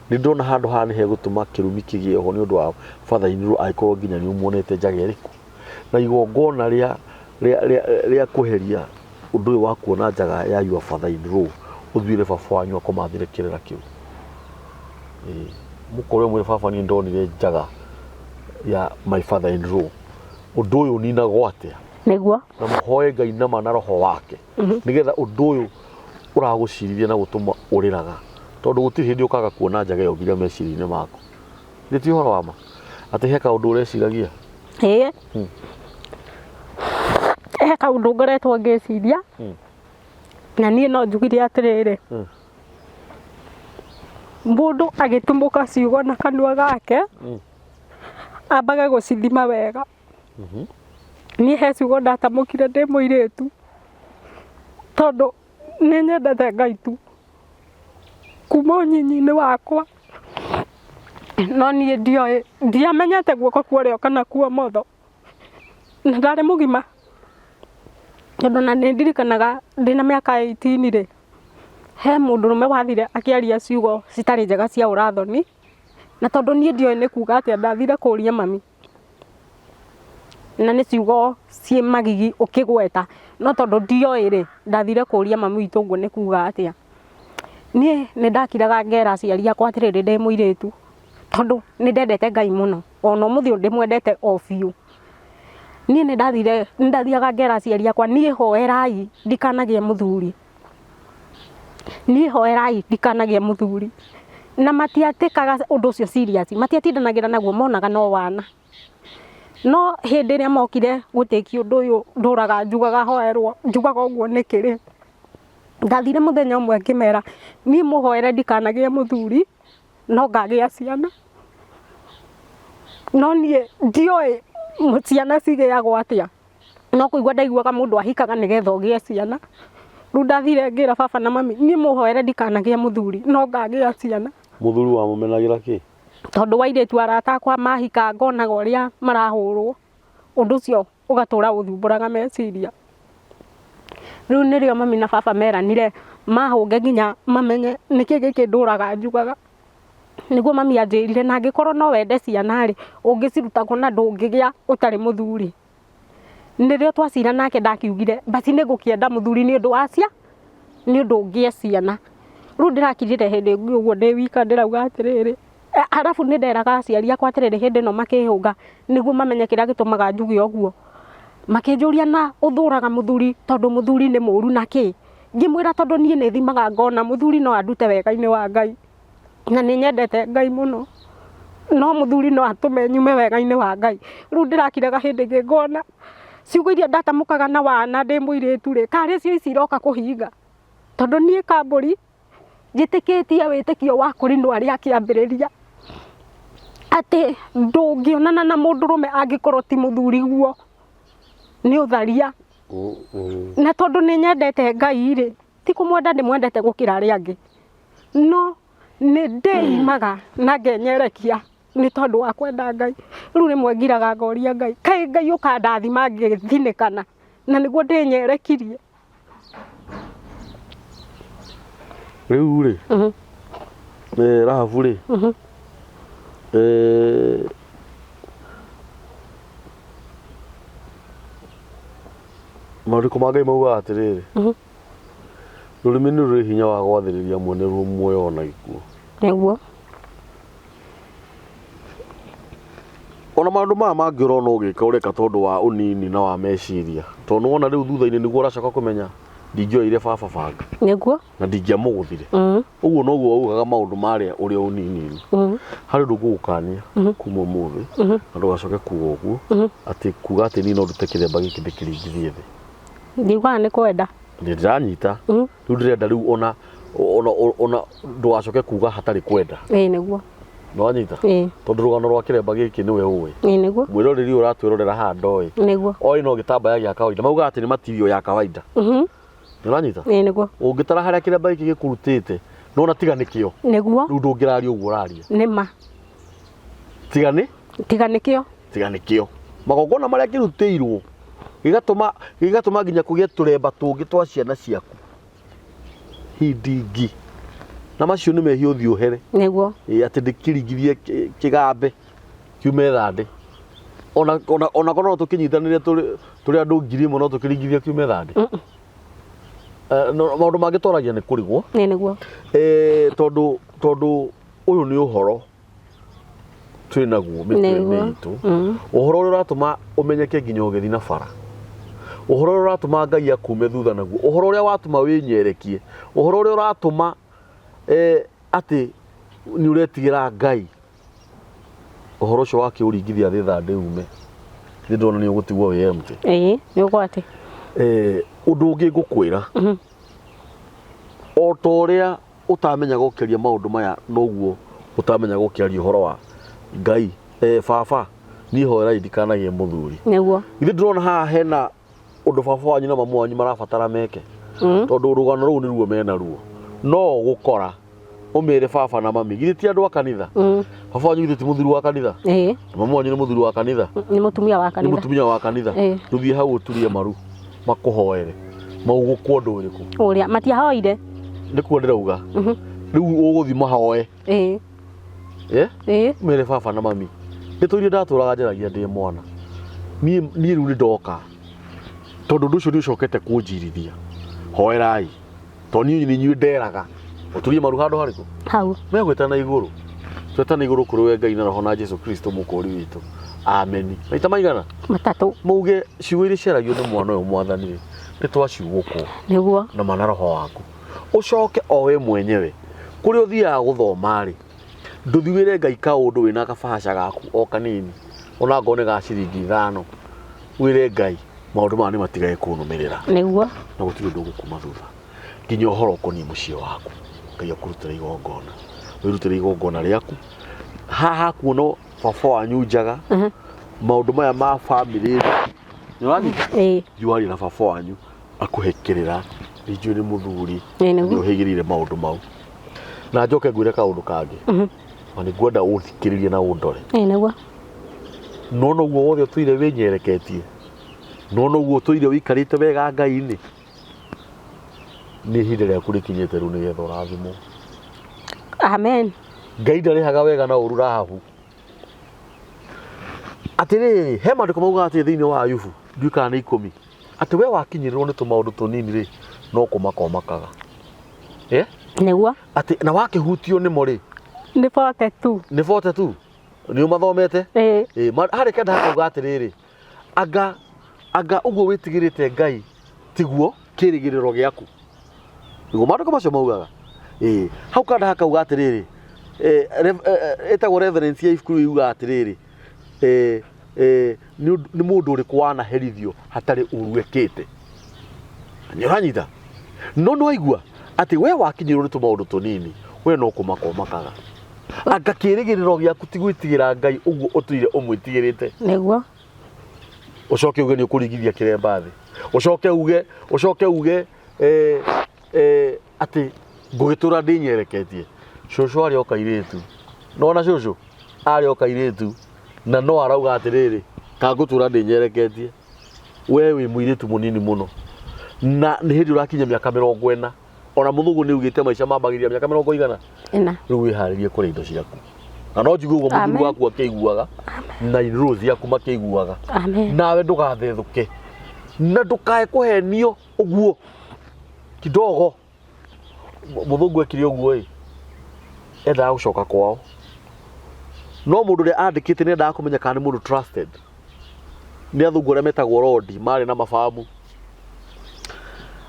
ni ndona handu hani he gutuma kirumi kigie ho ni undu wa father in law aikorwo nginya ni umuonete njage riku na igongona ria kuheria undu uyu wa kuona njaga ya your father in law uthuire baba wanyu akomathire kirira kiu mukorwe mwire baba ni ndonire njaga ya my father in law undu uyu ni na gwatia niguo na muhoye Ngai na mana roho wake nigetha undu uyu uragucirithia na gutuma uriraga tondu gutiri hindi ukaga kuona njaga yo nginya meciri-ini maku ndi ti horo wama ati heka undu ureciragia kaundu ngoretwo ngiciria na niĩ no njugire atiriri mundu agitumbuka ciugo na kanua gake ambage gucithima wega niĩ he ciugo ndatamũkire ndĩ mũirĩtu tondũ nĩ nyendete Ngai tu kuma ũnyinyi-inĩ wakwa no niĩ ndiamenyete guoko kwa ũrĩo kana kwa ũmotho na ndarĩ mũgima tondũ na nĩ ndirikanaga ndĩna mĩaka 18 rĩ he mũndũrũme wathire akĩaria ciugo citarĩ njega cia ũrathoni na tondũ niĩ ndioĩ nĩ kuga atĩa ndathire kũria mami na nĩ ciugo ciĩ magigi ũkĩgweta no tondũ ndioĩ rĩ ndathire kũria mami witũ ũguo nĩ kuga atĩa niĩ nĩ ndakiraga ngera aciari akwa atĩrĩrĩ ndĩ mũirĩtu tondũ nĩ ndendete Ngai mũno ona ũmũthĩ ndĩmwendete o biũ niĩ nĩ ndathiaga ngera aciari akwa niĩ hoerai ndikanagĩe mũthuri na matiatĩkaga ũndũ ũcio serious matiatindanagĩra naguo monaga no wana no hĩndĩ ĩrĩa mokire gũtĩki ũndũ ũyũ ndũraga njugaga hoerwo njugaga ũguo nĩkĩrĩ ndathire mũthenya ũmwe ngĩmera niĩ mũhoere ndikanagĩe mũthuri no ngagĩa ciana no niĩ ndioĩ ciana cigĩagwo atĩa no kũigua ndaiguaga mũndũ ahikaga nĩgetha ũgĩe ciana rĩu ndathire ngĩra baba na mami niĩ mũhoere ndikanagĩe mũthuri no ngagĩa ciana mũthuri wa mũmenagĩra kĩ tondũ wairĩtu arata akwa mahika ngonaga ũrĩa marahũrwo ũndũ ũcio ũgatũra ũthumbũraga meciria rĩu nĩrĩo mami na baba meranire mahũnge nginya mamenye nĩkĩ gĩkĩ ndũraga njugaga nĩguo mami anjĩrire na angĩkorwo no wende ciana rĩ ũngĩciruta na ndũngĩgĩa ũtarĩ mũthuri nĩrĩo twacira nake ndakiugire basi nĩngũkĩenda mũthuri nĩ ũndũ wacia nĩ ũndũ ũngĩe ciana rĩu ndĩrakirire hĩndĩ ũguo ndĩ wika ndĩrauga atĩrĩrĩ arabu nĩ nderaga aciari akwa atĩrĩrĩ hĩndĩ ĩno makĩhũnga nĩguo mamenye kĩrĩa gĩtũmaga njuge ũguo makĩnjũria na ũthũraga mũthuri tondũ mũthuri nĩ mũru na kĩ ngĩmwĩra tondũ niĩ nĩ thimaga ngona mũthuri no andute wega-inĩ wa Ngai na nĩ nyendete Ngai mũno no mũthuri no atũme nyume wega-inĩ wa Ngai rĩu ndĩrakiraga hĩndĩ ĩngĩ ngona ciugo iria ndatamũkaga na wana ndĩ mũirĩtu rĩ karĩ cio ici iroka kũhinga tondũ niĩ Kambũri njĩtĩkĩtie wĩtĩkio wa kũrinwo arĩa kĩambĩrĩria atĩ ndũngĩonana na mũndũrũme angĩkorwo ti mũthuri guo nĩ ũtharia na tondũ nĩ nyendete Ngai rĩ ti kũmwenda ndĩmwendete gũkĩra arĩa angĩ no nĩ ndĩimaga na ngenyerekia nĩ tondũ wa kwenda Ngai rĩu rĩmwe ngiraga ngoria Ngai kaĩ Ngai ũkandathima ngĩthinĩkana na nĩguo ndĩnyerekirie rĩu rĩ Rahabu rĩ maũndũ ma Ngai maugaga atĩrĩrĩ rũrĩmĩ nĩ rũrĩ hinya wa gwathĩrĩria mwene muoyo ona gĩkuũ nĩguo ona maũndũ maya mangĩ ũrona ũgĩka ũreka tondũ wa ũnini na wa meciria tondũ wona rĩu thutha-inĩ nĩguo ũracoka kũmenya ndingĩoire baba banga nĩguo na ndingĩamũgũthire ũguo noguo augaga maũndũ marĩa ũrĩa ũnini harĩ ũndũ ngũgũkania kuma ũmũthĩ na ndũgacoke kuga ũguo atĩ kuga atĩ niĩ no ndute kĩremba gĩkĩ ndĩkĩringithie thĩ ndiugaga nĩ kwenda ndĩranyita rĩu ndĩrenda rĩu ona ndũgacoke kuga hatarĩ kwenda nĩguo nĩwanyita tondũ rũgano rwa kĩremba gĩkĩ nĩwe ũĩ nĩguo mwĩroreri ũratwĩrorera haha ndoĩ nĩguo oĩ no gĩtambaya gĩa kawaida maugaga atĩ nĩ material ya kawaida nĩwanyita nĩguo ũngĩtara harĩa kĩremba gĩkĩ gĩkũrutĩte nona tiga nĩkĩo nĩguo rĩu ndũngĩraria ũguo ũraria nĩma tiga nĩkĩo magongona marĩa kĩrutĩirwo gĩgatũma nginya kũgĩe tũremba tũngĩ twa ciana ciaku hindingi na macio nĩ mehia ũthiĩ ũhere nĩguo atĩ ndĩkĩringithie kĩgambe kiume thandĩ ona korwo no tũkĩnyitanĩre tũrĩ andũ ngiri ĩmwe no tũkĩringithie kiume thandĩ maũndũ mangĩ twaragia nĩ kũrigwo nĩguo tondũ ũyũ nĩ ũhoro twĩ naguo mĩtwe-inĩ itũ ũhoro ũrĩa ũratũma ũmenyeke nginya ũgĩthiĩ na bara ũhoro ũrĩa ũratũma Ngai akume thutha naguo ũhoro ũrĩa watũma wĩnyerekie ũhoro ũrĩa ũratũma atĩ nĩ ũretigĩra Ngai ũhoro ũcio wakĩũringithia thĩ thandĩ ume nĩ ndona nĩ ũgũtigwo wĩ empty nĩ ũgwati Undu ungi ngukwira o ta uria utamenya gukiria maundu maya noguo utamenya gukiria uhoro wa Ngai. Baba ni hoera ndikanagie muthuri Niguo. Ithe ndurona haha hena undu baba wanyu na mamu wanyu marabatara meke tondu rugano ruu niruo mena ruo no gukora umire baba na mami githĩ ti andu a kanitha baba wanyu githĩ ti muthuri wa kanitha mamu wanyu ni muthuri wa kanitha ni mutumia wa kanitha ni mutumia wa kanitha tuthie hau uturie maru makuhoere maugukwo ndu uriku uria matiahoire nikuo ndirauga riu uguthi mahoe mere baba na mami nituire ndaturaga njaragia ndi mwana ni riu ni ndoka tondu ndu ucio ni ucokete kunjirithia hoerai to ni nyue nderaga uturie maru handu hariku hau megwetana iguru twetana iguru kuri we Ngai na roho na Jesu Kristo mukuri witu amen maita maigana matatu muge ciugo iria ciaragio ni mwana uyu mwathani ni twaciugukwo niguo na mana roho waku ucoke o we mwenyewe kuri uthiaga guthoma ri nduthiwire Ngai kaundu wina kabahasha gaku o kanini ona ngone ga ciringi 5 wire Ngai maundu mani matigae kunumirira niguo na gutiri ndu gukuma thutha nginya uhoro koni mucie waku Ngai akurutira igongona wirutira igongona riaku haha kuono baba wanyu njaga maundu maya ma family nirani juari na baba wanyu akuhekerera ijue ni muthuri ni uhigirire maundu mau na njoke ngwire kaundu kangi ani ngwenda uthikiririe na undore niguo nono guo wothe tuire winyereketie nono guo tuire wikarite wega Ngai-ini ni hinde riaku rikinyete riu nigetha urathimwo amen Ngai ndarihaga wega na uru rahabu atiriri he mandiko mauga ati thiini wa Ayubu nduikana ni 10 ati we wakinyirirwo ni tumaundu tunini ri no kumakomakaga niguo ati na wakihutio ni mo ri ni 42 ni 42 ni umathomete hari kenda hakauga atiriri anga uguo witigirite Ngai tiguo kirigiriro giaku niguo mandiko macio maugaga hau kanda hakauga atiriri etagwo reverence ya ibuku yuga atiriri ni mundu uriku wanaherithio hatari uruekete nyuranyita no aigua ati we wakinyirwo ni tumaundu tunini we no kumakomakaga anga kirigiriro giaku tigwitigira Ngai uguo utuire umwitigirite niguo ucoke uge ni ukurigithia kiremba thi ucoke uge ati ngugitura ndinyereketie cucu ari okairitu nona cucu ari okairitu na no arauga atiriri kangutura ndinyereketie we wi muiritu munini muno na ni hindi urakinya miaka 40 ona muthugu ni ugite maica mambagiria miaka 40 riu wiharirie kuri indo ciaku na no njugu uguo muthuri waku akiguaga na iru ciaku makiguaga nawe ndugathethuke na ndukae kuhenio uguo kidogo muthungu ekire uguo enda gucoka kwao no mundu ria andikite ni nda kumenya kana ni mundu trusted ni athungu aria metagwo rodi mari na mafamu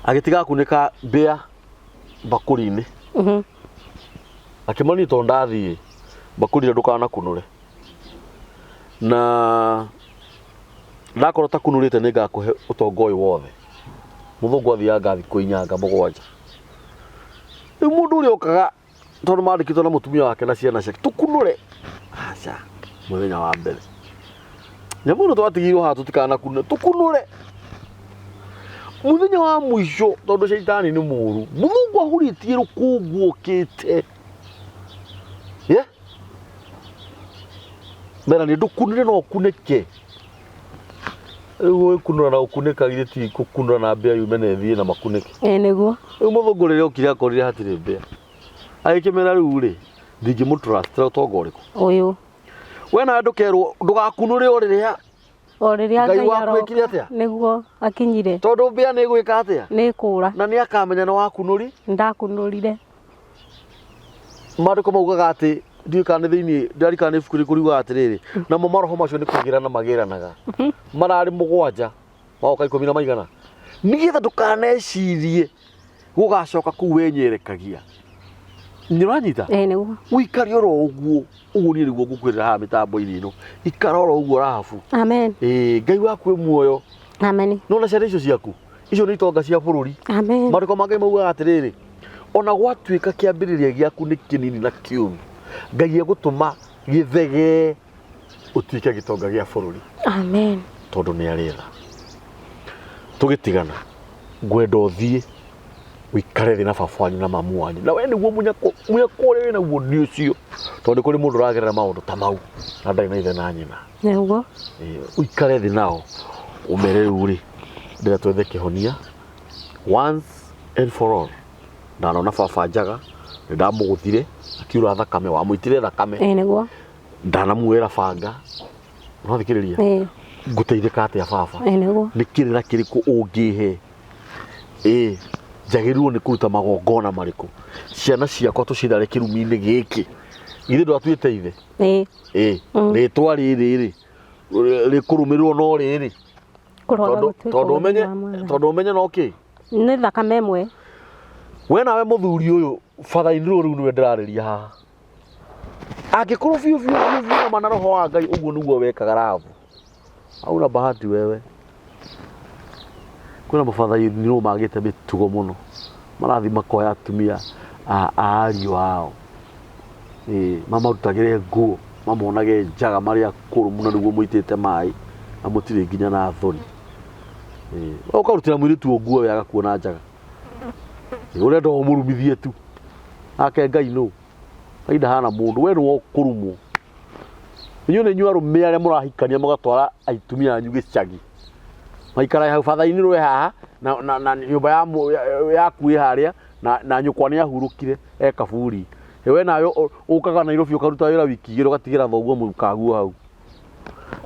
agitiga kunika mbia bakuri-ini akimani to ndathie bakuri ndukana kunure na ndakorwo ta kunurite ni ngakuhe utongo uyu wothe muthungu athia ngathi kuinyanga mugwanja riu mundu uria okaga tondu mandikitwo na mutumia wake na ciana ciake tukunure aca muthenya wa mbere nyamuno twatigirwo haha tutikana kunure tukunure muthenya wa mwisho tondu shaitani ni muru muthungu ahuritie rukungu ukite mera ni ndukunire no kunike riu kunura na ukunika githiti kukunura na mbia yumene thie na makunike niguo riu muthungu riria ukire akorire hatire mbia agikimera riu ri ndingimutrust utongo uriku uyu we na ndukerwo ndugakunure uriria Ngai waku ekire atia niguo akinyire tondu mbia ni gwika atia ni kura na ni akamenya na wakunuri ndakunurire mandiko maugaga ati ndiikane thiini ndarikane ibuku kuriuga atiriri namo maroho macio ni kugirana magiranaga marari mugwanja maoka 10 na maigana nigetha ndukanecirie gugacoka kuu wenyerekagia niranyita niguo uikari oro uguo ni niguo ngukwirira ha mitambo-ini ino ikara oro uguo rahabu amen Ngai waku e muoyo amen nona ciana icio ciaku icio nĩ itonga cia bũrũri. Amen. Maandĩko ma Ngai maugaga atĩrĩrĩ, ona gwatuĩka kĩambĩrĩria gĩaku nĩ kĩnini na kĩũru, Ngai egũtũma gĩthegee ũtuĩke gĩtonga gĩa bũrũri. Amen. Tondũ nĩ arĩetha. Tũgĩtigana ngwenda ũthiĩ wĩikare thĩ na baba wanyu na mamu wanyu, na we nĩguo mũnyako ũrĩa wĩna guo nĩ ũcio, tondũ kũrĩ mũndũ ũragerera maũndũ ta mau na ndarĩ na ithe na nyina. Nĩguo. Ũikare thĩ nao ũmere rĩu rĩ, ndĩrenda twethe kĩhonia once and for all. Ndanona baba njaga, nĩndamũgũthire akiura thakame, wamũitire thakame. Nĩguo. Ndanamuoera banga. Ũrathikĩrĩria? Ngũteithĩka atĩa baba? Nĩguo. Nĩ kĩrĩra kĩrĩkũ ũngĩhe? Njagĩrĩirwo nĩ kũruta magongona marĩkũ? Ciana ciakwa tũcirare kĩrumi-inĩ gĩkĩ. Githĩ ndwatuĩte ithe? Rĩtwa rĩrĩ rĩkũrũmĩrĩrwo no rĩrĩ. Tondũ ũmenye no kĩ? Nĩ thakame ĩmwe. We nawe mũthuri ũyũ batha-inĩ rĩu nĩwe ndĩrarĩria haha. Angĩkorwo biũ na mana roho wa Ngai ũguo nĩguo wekaga rabu, hauna bahati wewe. Kwĩna mabatha-inĩ rĩu magĩte mĩtugo mũno, marathiĩ makoya atumia a ariũ ao, mamarutagĩre nguo, mamonage njaga marĩ akũrũ mũno nĩguo mũitĩte maĩ na mũtirĩ nginya na thoni. Ũkarutĩra mũirĩtu nguo we agakuona njaga. Ũrenda ũmũrumithie tu. Nake Ngai nũ? Ngai ndahana mũndũ, we nĩwe ũkũrumwo. Inyuĩ nĩ inyuĩ arũme arĩa mũrahikania mũgatwara atumia anyu gĩcagi. Maikara hau batha-inĩ rũĩ haha na nyũmba yaku ĩ harĩa na nyũkwa nĩ ahurũkire kaburi. We nawe ũkaga Nairobi ũkaruta wĩra wiki igĩrĩ ũgatigĩra thoguo mũkaguo hau.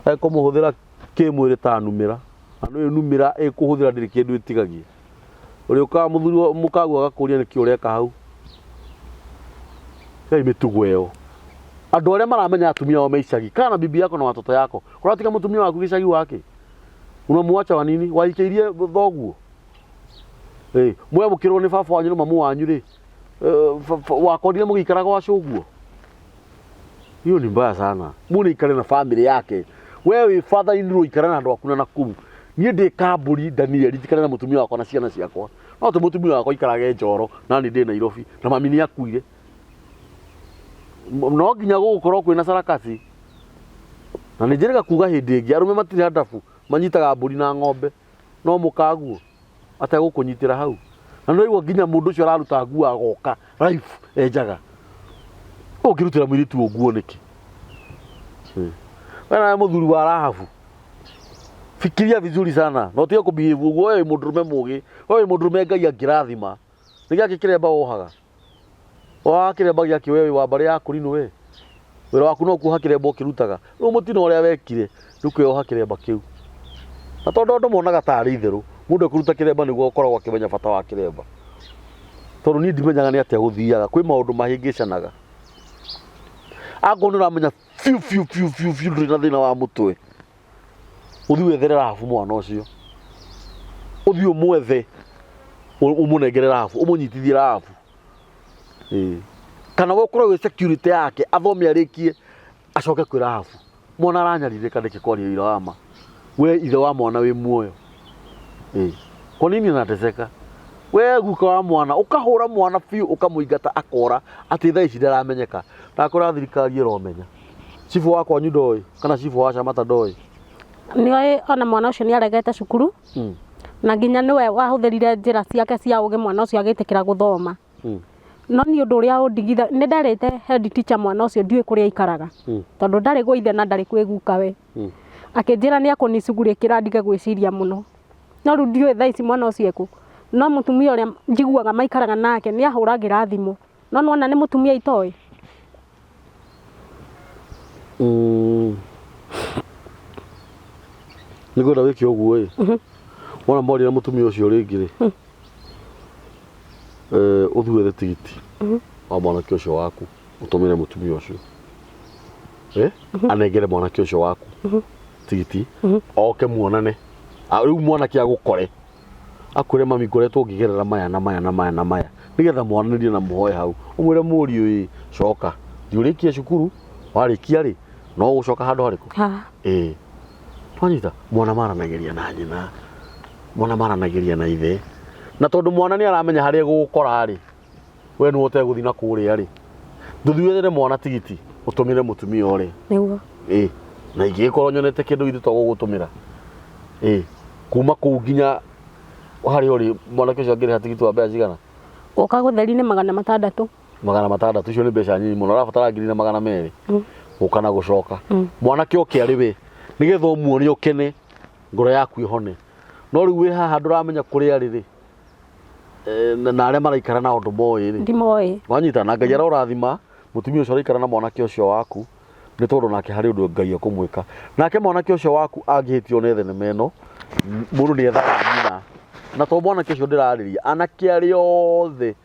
Kũmũhũthĩra kĩmwĩrĩ ta numĩra, na nĩũĩ numĩra ĩkũhũthĩra ndĩrĩ kĩndũ ĩtigagia. Ũrĩa ũkaga mũkaguo agakũria nĩkĩ ũreka hau. Hei mĩtugo ĩyo. Andũ arĩa maramenya atumia ao me icagi, kana bibi yako na watoto yako, ũratiga mũtumia waku gĩcagi wake? Unamwacha wa nini? Waikĩirie thoguo. Mwamũkĩrwo nĩ baba wanyu na mamu wanyu rĩ, wakorire mũgĩikara gwa cũguo. Hiyo ni mbaya sana. Mũnĩikare na family yake. Wewe father-in law ikara na andũ aku na nakuru. Niĩ ndĩ Kamburi Daniel njikare na mũtumia wakwa na ciana ciakwa. No te mũtumia wakwa ikarage Njoro na nĩ ndĩ Nairobi na mami nĩ akuire. No nginya gũgũkorwo kwĩna sarakasi. Na nĩ njĩrĩga kuga hĩndĩ ĩngĩ arũme matirĩ handabu, manyitaga mbũri na ng'ombe, no mũkaguo ategũkũnyitĩra hau. Na nĩ waigua nginya mũndũ ũcio araruta nguo agoka life enjaga. Ũngĩrutĩra mũirĩtu nguo nĩkĩ? We nawe mũthuri wa Rahabu, fikiria vizuri sana, na ũtige kũbehave ũguo. Wewe mũndũrũme mũgĩ, wewe mũndũrũme Ngai angĩrathima, nĩ gĩake kĩremba wohaga. Wa kĩremba gĩake wewe wa mbarĩ ya kũrinũ we, wĩra waku no kuoha kĩremba ũkĩrutaga. Rĩu mũtino ũrĩa wekire nĩ kwĩoha kĩremba kĩu. Na tondũ andũ monaga tarĩ itherũ, mũndũ akũruta kĩremba nĩguo akoragwo akĩmenya bata wa kĩremba. Tondũ niĩ ndimenyaga nĩ atĩa gũthiaga, kwĩ maũndũ mahĩngĩcanaga. Angorwo nĩ ũramenya biũ ndũrĩ na thĩna wa mũtwe, ũthiĩ wethere Rahabu mwana ũcio, ũthiĩ ũmwethe ũmũnengere Rahabu, ũmũnyitithie Rahabu. Kana we ũkorwo wĩ security yake, athome arĩkie acoke kwĩ Rahabu. Mwana aranyarirĩka ndĩkĩ kwaria ira wa ma. We ithe wa mwana wĩ muoyo. Kwa nini unateseka? We guka wa mwana ukahũra mwana biũ ũkamũingata akora atĩ thaa ici ndaramenyeka. Ndakora thirikari ĩromenya. Cibu wakwa nyu ndoĩ kana cibu wa Camata ndoĩ. Nĩoĩ ona mwana ũcio nĩ aregete cukuru. Na nginya nĩwe wahũthĩrire njĩra ciake cia ũgĩ mwana ũcio agĩtĩkĩra gũthoma. No nĩ ũndũ ũrĩa ũndigitha nĩ ndarĩte head teacher mwana ũcio ndiũĩ kũrĩa aikaraga. Tondũ ndarĩ gwa ithe na ndarĩ kwĩ guka we. Akĩnjĩra nĩ akũnicugurĩkĩra ndige gwĩciria mũno. No rĩu ndiũĩ thaa ici mwana ũcio ekũ. No mũtumia ũrĩa njiguaga maikaraga nake nĩ ahũragĩra thimũ. No nĩwona nĩ mũtumia itoĩ. Nĩngwenda wĩke ũguo ĩ. Wona mwarĩra mũtumia ũcio rĩngĩ rĩ, ũthiĩ wethe tigiti wa mwanake ũcio waku ũtũmĩre mũtumia ũcio. Anengere mwanake ũcio waku tigiti oke muonane. Rĩu mwanake agũkore akwĩre mami ngoretwo ngĩgerera maya na maya na maya na maya, nĩgetha mwanĩrie na muoe hau. Ũmwĩre mũriũ ĩ coka thiũrĩkie cukuru, warĩkia rĩ no gũcoka handũ harĩkũ. Twanyita mwana maranagĩria na nyina, mwana maranagiria na ithe na tondu mwana ni aramenya haria gukora ri we ni uteguthi na kuria ri nduthiwethere mwana tigiti utumire mutumia ore niguo na ingikorwo nyonete kindu ithu to gugutumira kuma kuu nginya hari uri mwana kesho ngire tigiti wa mbeca cigana uka gutheri-ini 600 600 icio ni mbeca nyinyi muno arabatara 200 ukana gucoka mwanake oke ari we nigetha umuonie ukene ngoro yaku ihone no riu wi haha nduramenya kuria riri na aria maraikara na undu moi ri ndimoi wanyita na Ngai arathima mutumia ucio araikara na mwanake ucio waku ni tondu nake hari undu Ngai akumwika nake mwanake ucio waku angihitio ne thenema ino mundu ni ethaga nyina na to mwanake ucio ndirariria anake ari othe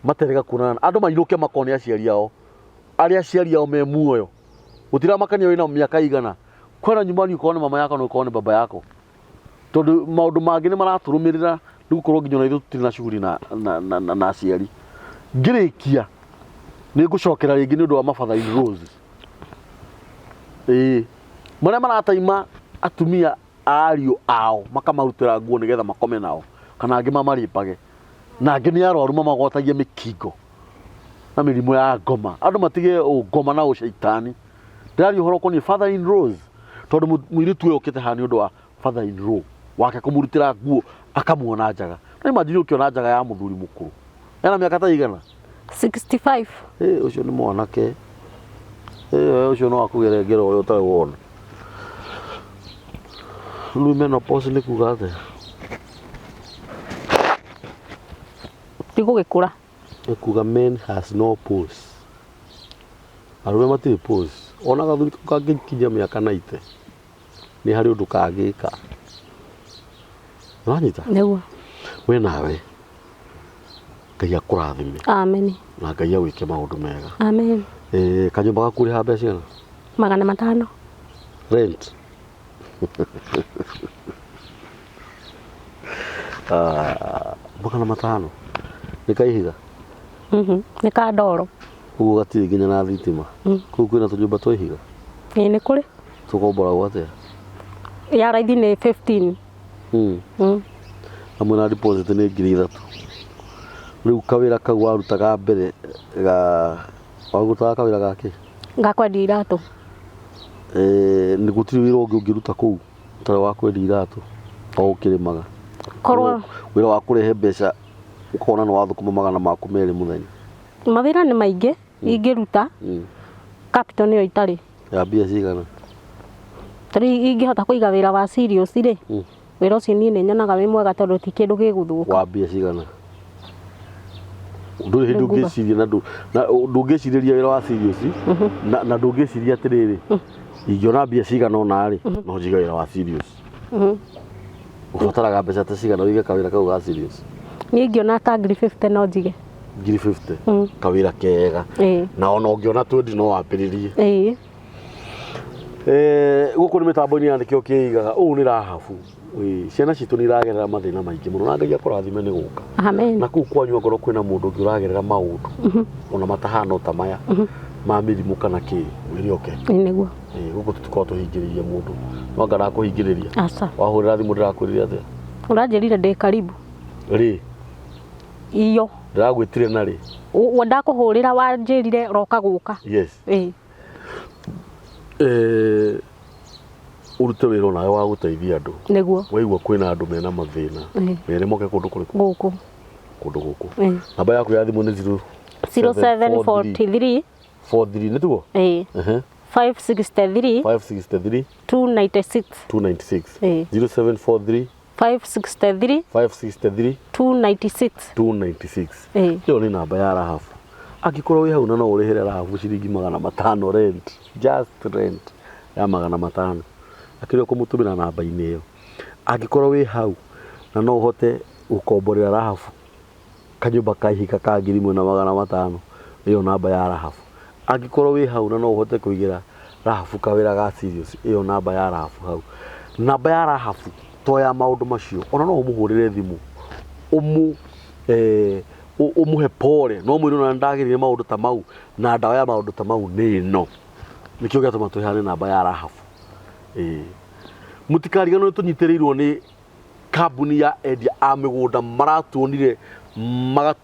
materega kunana andu mainuke makone aciari ao aria aciari ao me muoyo utira makania wina miaka igana kwena nyumbani ukone mama yako na ukone baba yako tondu maundu mangi ni maraturumirira nigukorwo nginya ithu tutiri na shughuli na aciari ngirikia ni ngucokera ringi ni undu wa mafather in laws maria marataima atumia ariu ao makamarutira nguo nigetha makome nao kana angi mamaripage na angi ni arwaru mamagotagia mikingo na mirimo ya ngoma andu matige ngoma na ucaitani ndari uhoro koni father in laws tondu muiritu uyu ukite hani undu wa father in law wake kumurutira nguo akamuona njaga na imagine ukiona njaga ya muthuri mukuru ena miaka ta igana 65 ucio ni mwanake ucio no akugere ngero uyu utari wona lu menopause ni kuga atĩa ndigugikura kuga men has no pause arume matiri pause ona gathuri kangikinya miaka 90 ni hari undu kangika wanyita niguo we nawe Ngai akurathime amen na Ngai awike maundu mega amen kanyumba gaku ri ha mbeca cigana 500 rent Magana matano ni kaihiga ni ka ndoro uguo gatiri nginya na thitima kuu kwina tunyumba twa ihiga ni kuri tukombora gwatia ya raithi ni 15 amwe na deposit ni 3,000 riu kawira kau warutaga mbere wagutaga kawira gaki ngakwendia iratu ni gutiri wira ungi ungiruta kuu tare wa kwendia iratu o ukirimaga korwo wira wa kurehe mbeca ukona no wathukuma magana maku meri muthenya mawira ni maingi ingiruta capital niyo itari ya mbia cigana tari ingihota kuiga wira wa serious ri wira ucio ni nyonaga wi mwega tondu ti kindu giguthuka wa mbia cigana nduri hindu ngiciria na ndungiciriria wira wa serious na ndungiciria atiriri ingiona mbia cigana ona ri no njiga wira wa serious ubataraga mbeca ta cigana uige kawira kau ga serious ni ingiona ta ngiri 50 no njige ngiri 50 kawira kega na ona ungiona 20 no wambiririe guku ni mitambo-ini yandikio kiigaga uu ni rahabu ciana citu ni iragerera mathina maingi muno na Ngai akurathime ni guka amen na kuu kwanyu ngoro kwina mundu ungi uragerera maundu ona matahana ta maya ma mirimu kana ki wiri oke niguo guku tutikoo tuhingiririe mundu no ngara kuhingiriria asa wahurira thimu ndirakwirire atia uranjirire ndi karibu ri iyo ndiragwitire na ri ndakuhurira wanjirire roka guka yes urute wira nawe wa guteithia andu niguo waigua kwina andu mena mathina mere moke kundu kuriku guku namba yaku ya thimu ni 0743 43 nitugo 563 296 296 0743 563 296 yo ni namba ya rahabu akikorwo wi hau na no urihire rahabu ciringi 500 rent just rent ya 500 akiri kumutumira namba-ini iyo angikorwo wi hau na no uhote gukomborera rahabu kanyumba kaihika ka 1,500 iyo namba ya rahabu angikorwo wi hau na no uhote kuigira rahabu kawira ga serious iyo namba ya rahabu hau namba ya rahabu to ya maundu macio ona no umuhurire thimu umuhe pole no mwiri na ndagirire maundu ta mau na ndawa ya maundu ta mau ni no nikio gatuma tuhane namba ya rahabu mutikariganwo tunyitirirwo ni kambuni ya endia a mĩgũnda maratuonire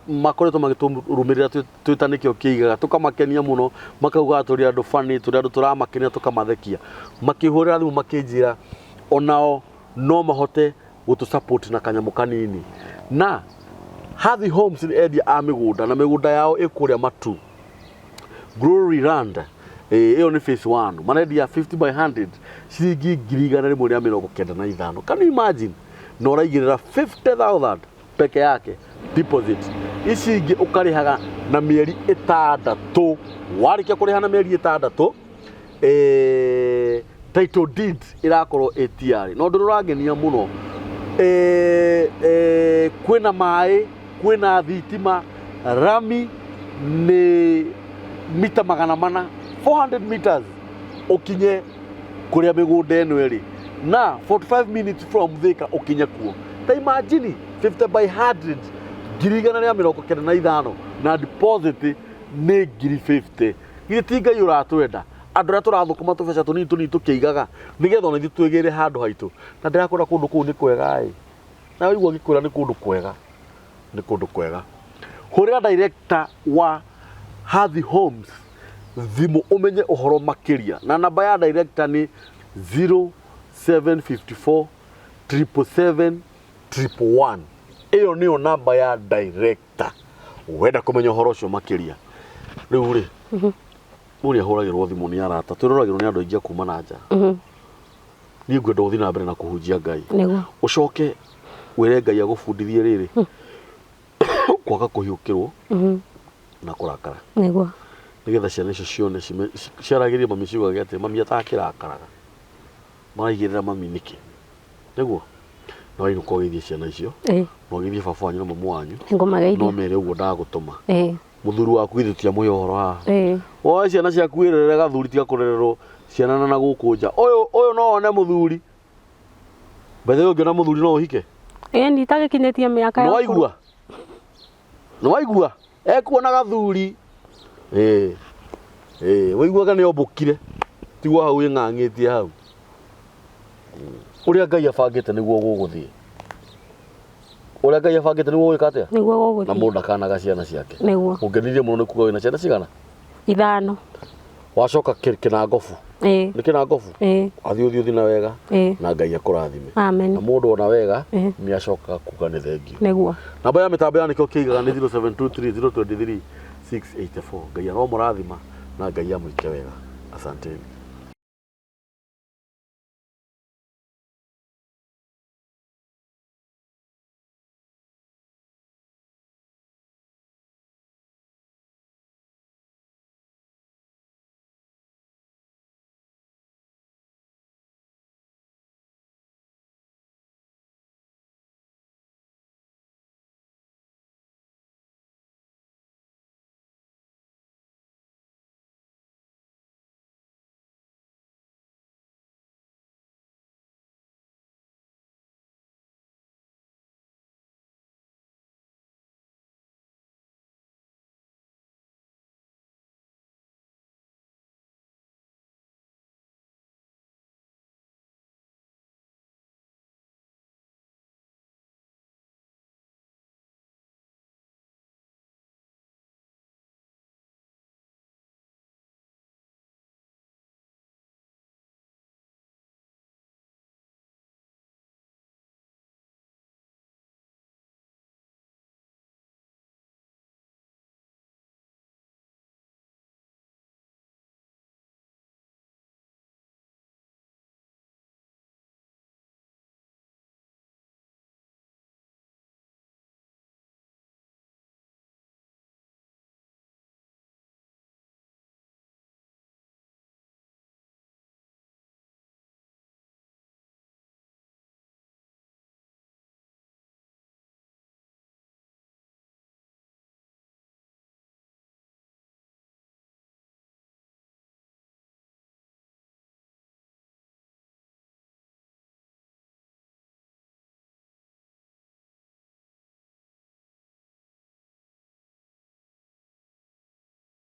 makoretwo magĩtũrũmĩrĩra twĩta nĩkĩo kĩigaga tũkamakenia mũno makauga tũrĩ andũ funny tũrĩ andũ tũramakenia tũkamathekia makĩhũrĩra thimũ makĩnjĩra onao no mahote gũtũ-support na kanyamũ kanini na Hathi Homes nĩ endia a mĩgũnda na mĩgũnda yao ĩkũrĩa Matu Glory Land ĩyo nĩ phase 1 marendia 50 by 100 ciringi 195. Can you imagine na ũraigĩrĩra 50,000 peke yake deposit ici ingĩ ũkarĩhaga na mĩeri 6 warĩkia kũrĩha na mĩeri 6 title deed irakorwo ATR no ũndũ ũrangenia mũno kwĩna maĩ kwĩna thitima rami nĩ mita 400 400 meters ukinye kuria mĩgũnda ĩno ĩrĩ na 45 minutes from Thika ukinye kuo ta imagine 50 by 100 195 na deposit nĩ 50 githĩ Ngai ũratwenda andũ arĩa tũrathũkũma tũbeca tũnini tũkĩigaga nĩgetha ona ithuĩ twĩgĩre handũ haitũ na ndĩrakũra kũndũ kũu nĩ kwega na ũigua gĩkwĩra nĩ kũndũ kwega hũrĩra director wa Hathi Homes thimũ ũmenye ũhoro makĩria na namba ya director nĩ 0754 777 111 ĩyo nĩyo namba ya director wenda kũmenya ũhoro ũcio makĩria rĩu rĩ mũrĩa hũragĩrwo thimũ nĩ arata twĩroragĩrwo nĩ andũ aingĩ kuma na nja niĩ ngwenda gũthiĩ na mbere na kũhunjia Ngai ũcoke wĩre Ngai agũbundithie rĩrĩ kwaga kũhiũkĩrwo na kũrakara nĩgetha ciana icio cione ciaragĩrie mami ciugaga atĩ mami atakĩrakaraga maraigĩrĩra mami nĩkĩ nĩguo no ainũka ũgeithie ciana icio no ũgeithie baba wanyu na mamu wanyu no mere ũguo ndagũtũma mũthuri waku githĩ tiamũhe ũhoro haha oe ciana ciaku wĩrerere gathuri tiga kũrererwo ciana na gũkũ nja ũyũ no one mũthuri bethe ũngĩona mũthuri no ũhike ni tagĩkinyĩtie mĩaka ya no waigua ekuona gathuri waiguaga nĩ ombũkire tigwo hau ĩng'ang'ĩtie hau ũrĩa Ngai abangĩte nĩguo gũgũthiĩ nĩguo gwĩka atĩa na mũndũ ndakanaga ciana ciake ũngenirie mũno nĩ kuga wĩna ciana cigana 5 wacoka kĩnangobu nĩ kĩnangobu athiĩ ũthiĩ na wega na Ngai akũrathime na mũndũ ona wega nĩ acokaga kuga nĩ thengio namba ya mĩtambo ya nĩkĩo kĩigaga nĩ 0723 023 684 Ngai aromũrathima na Ngai amũike wega asanteni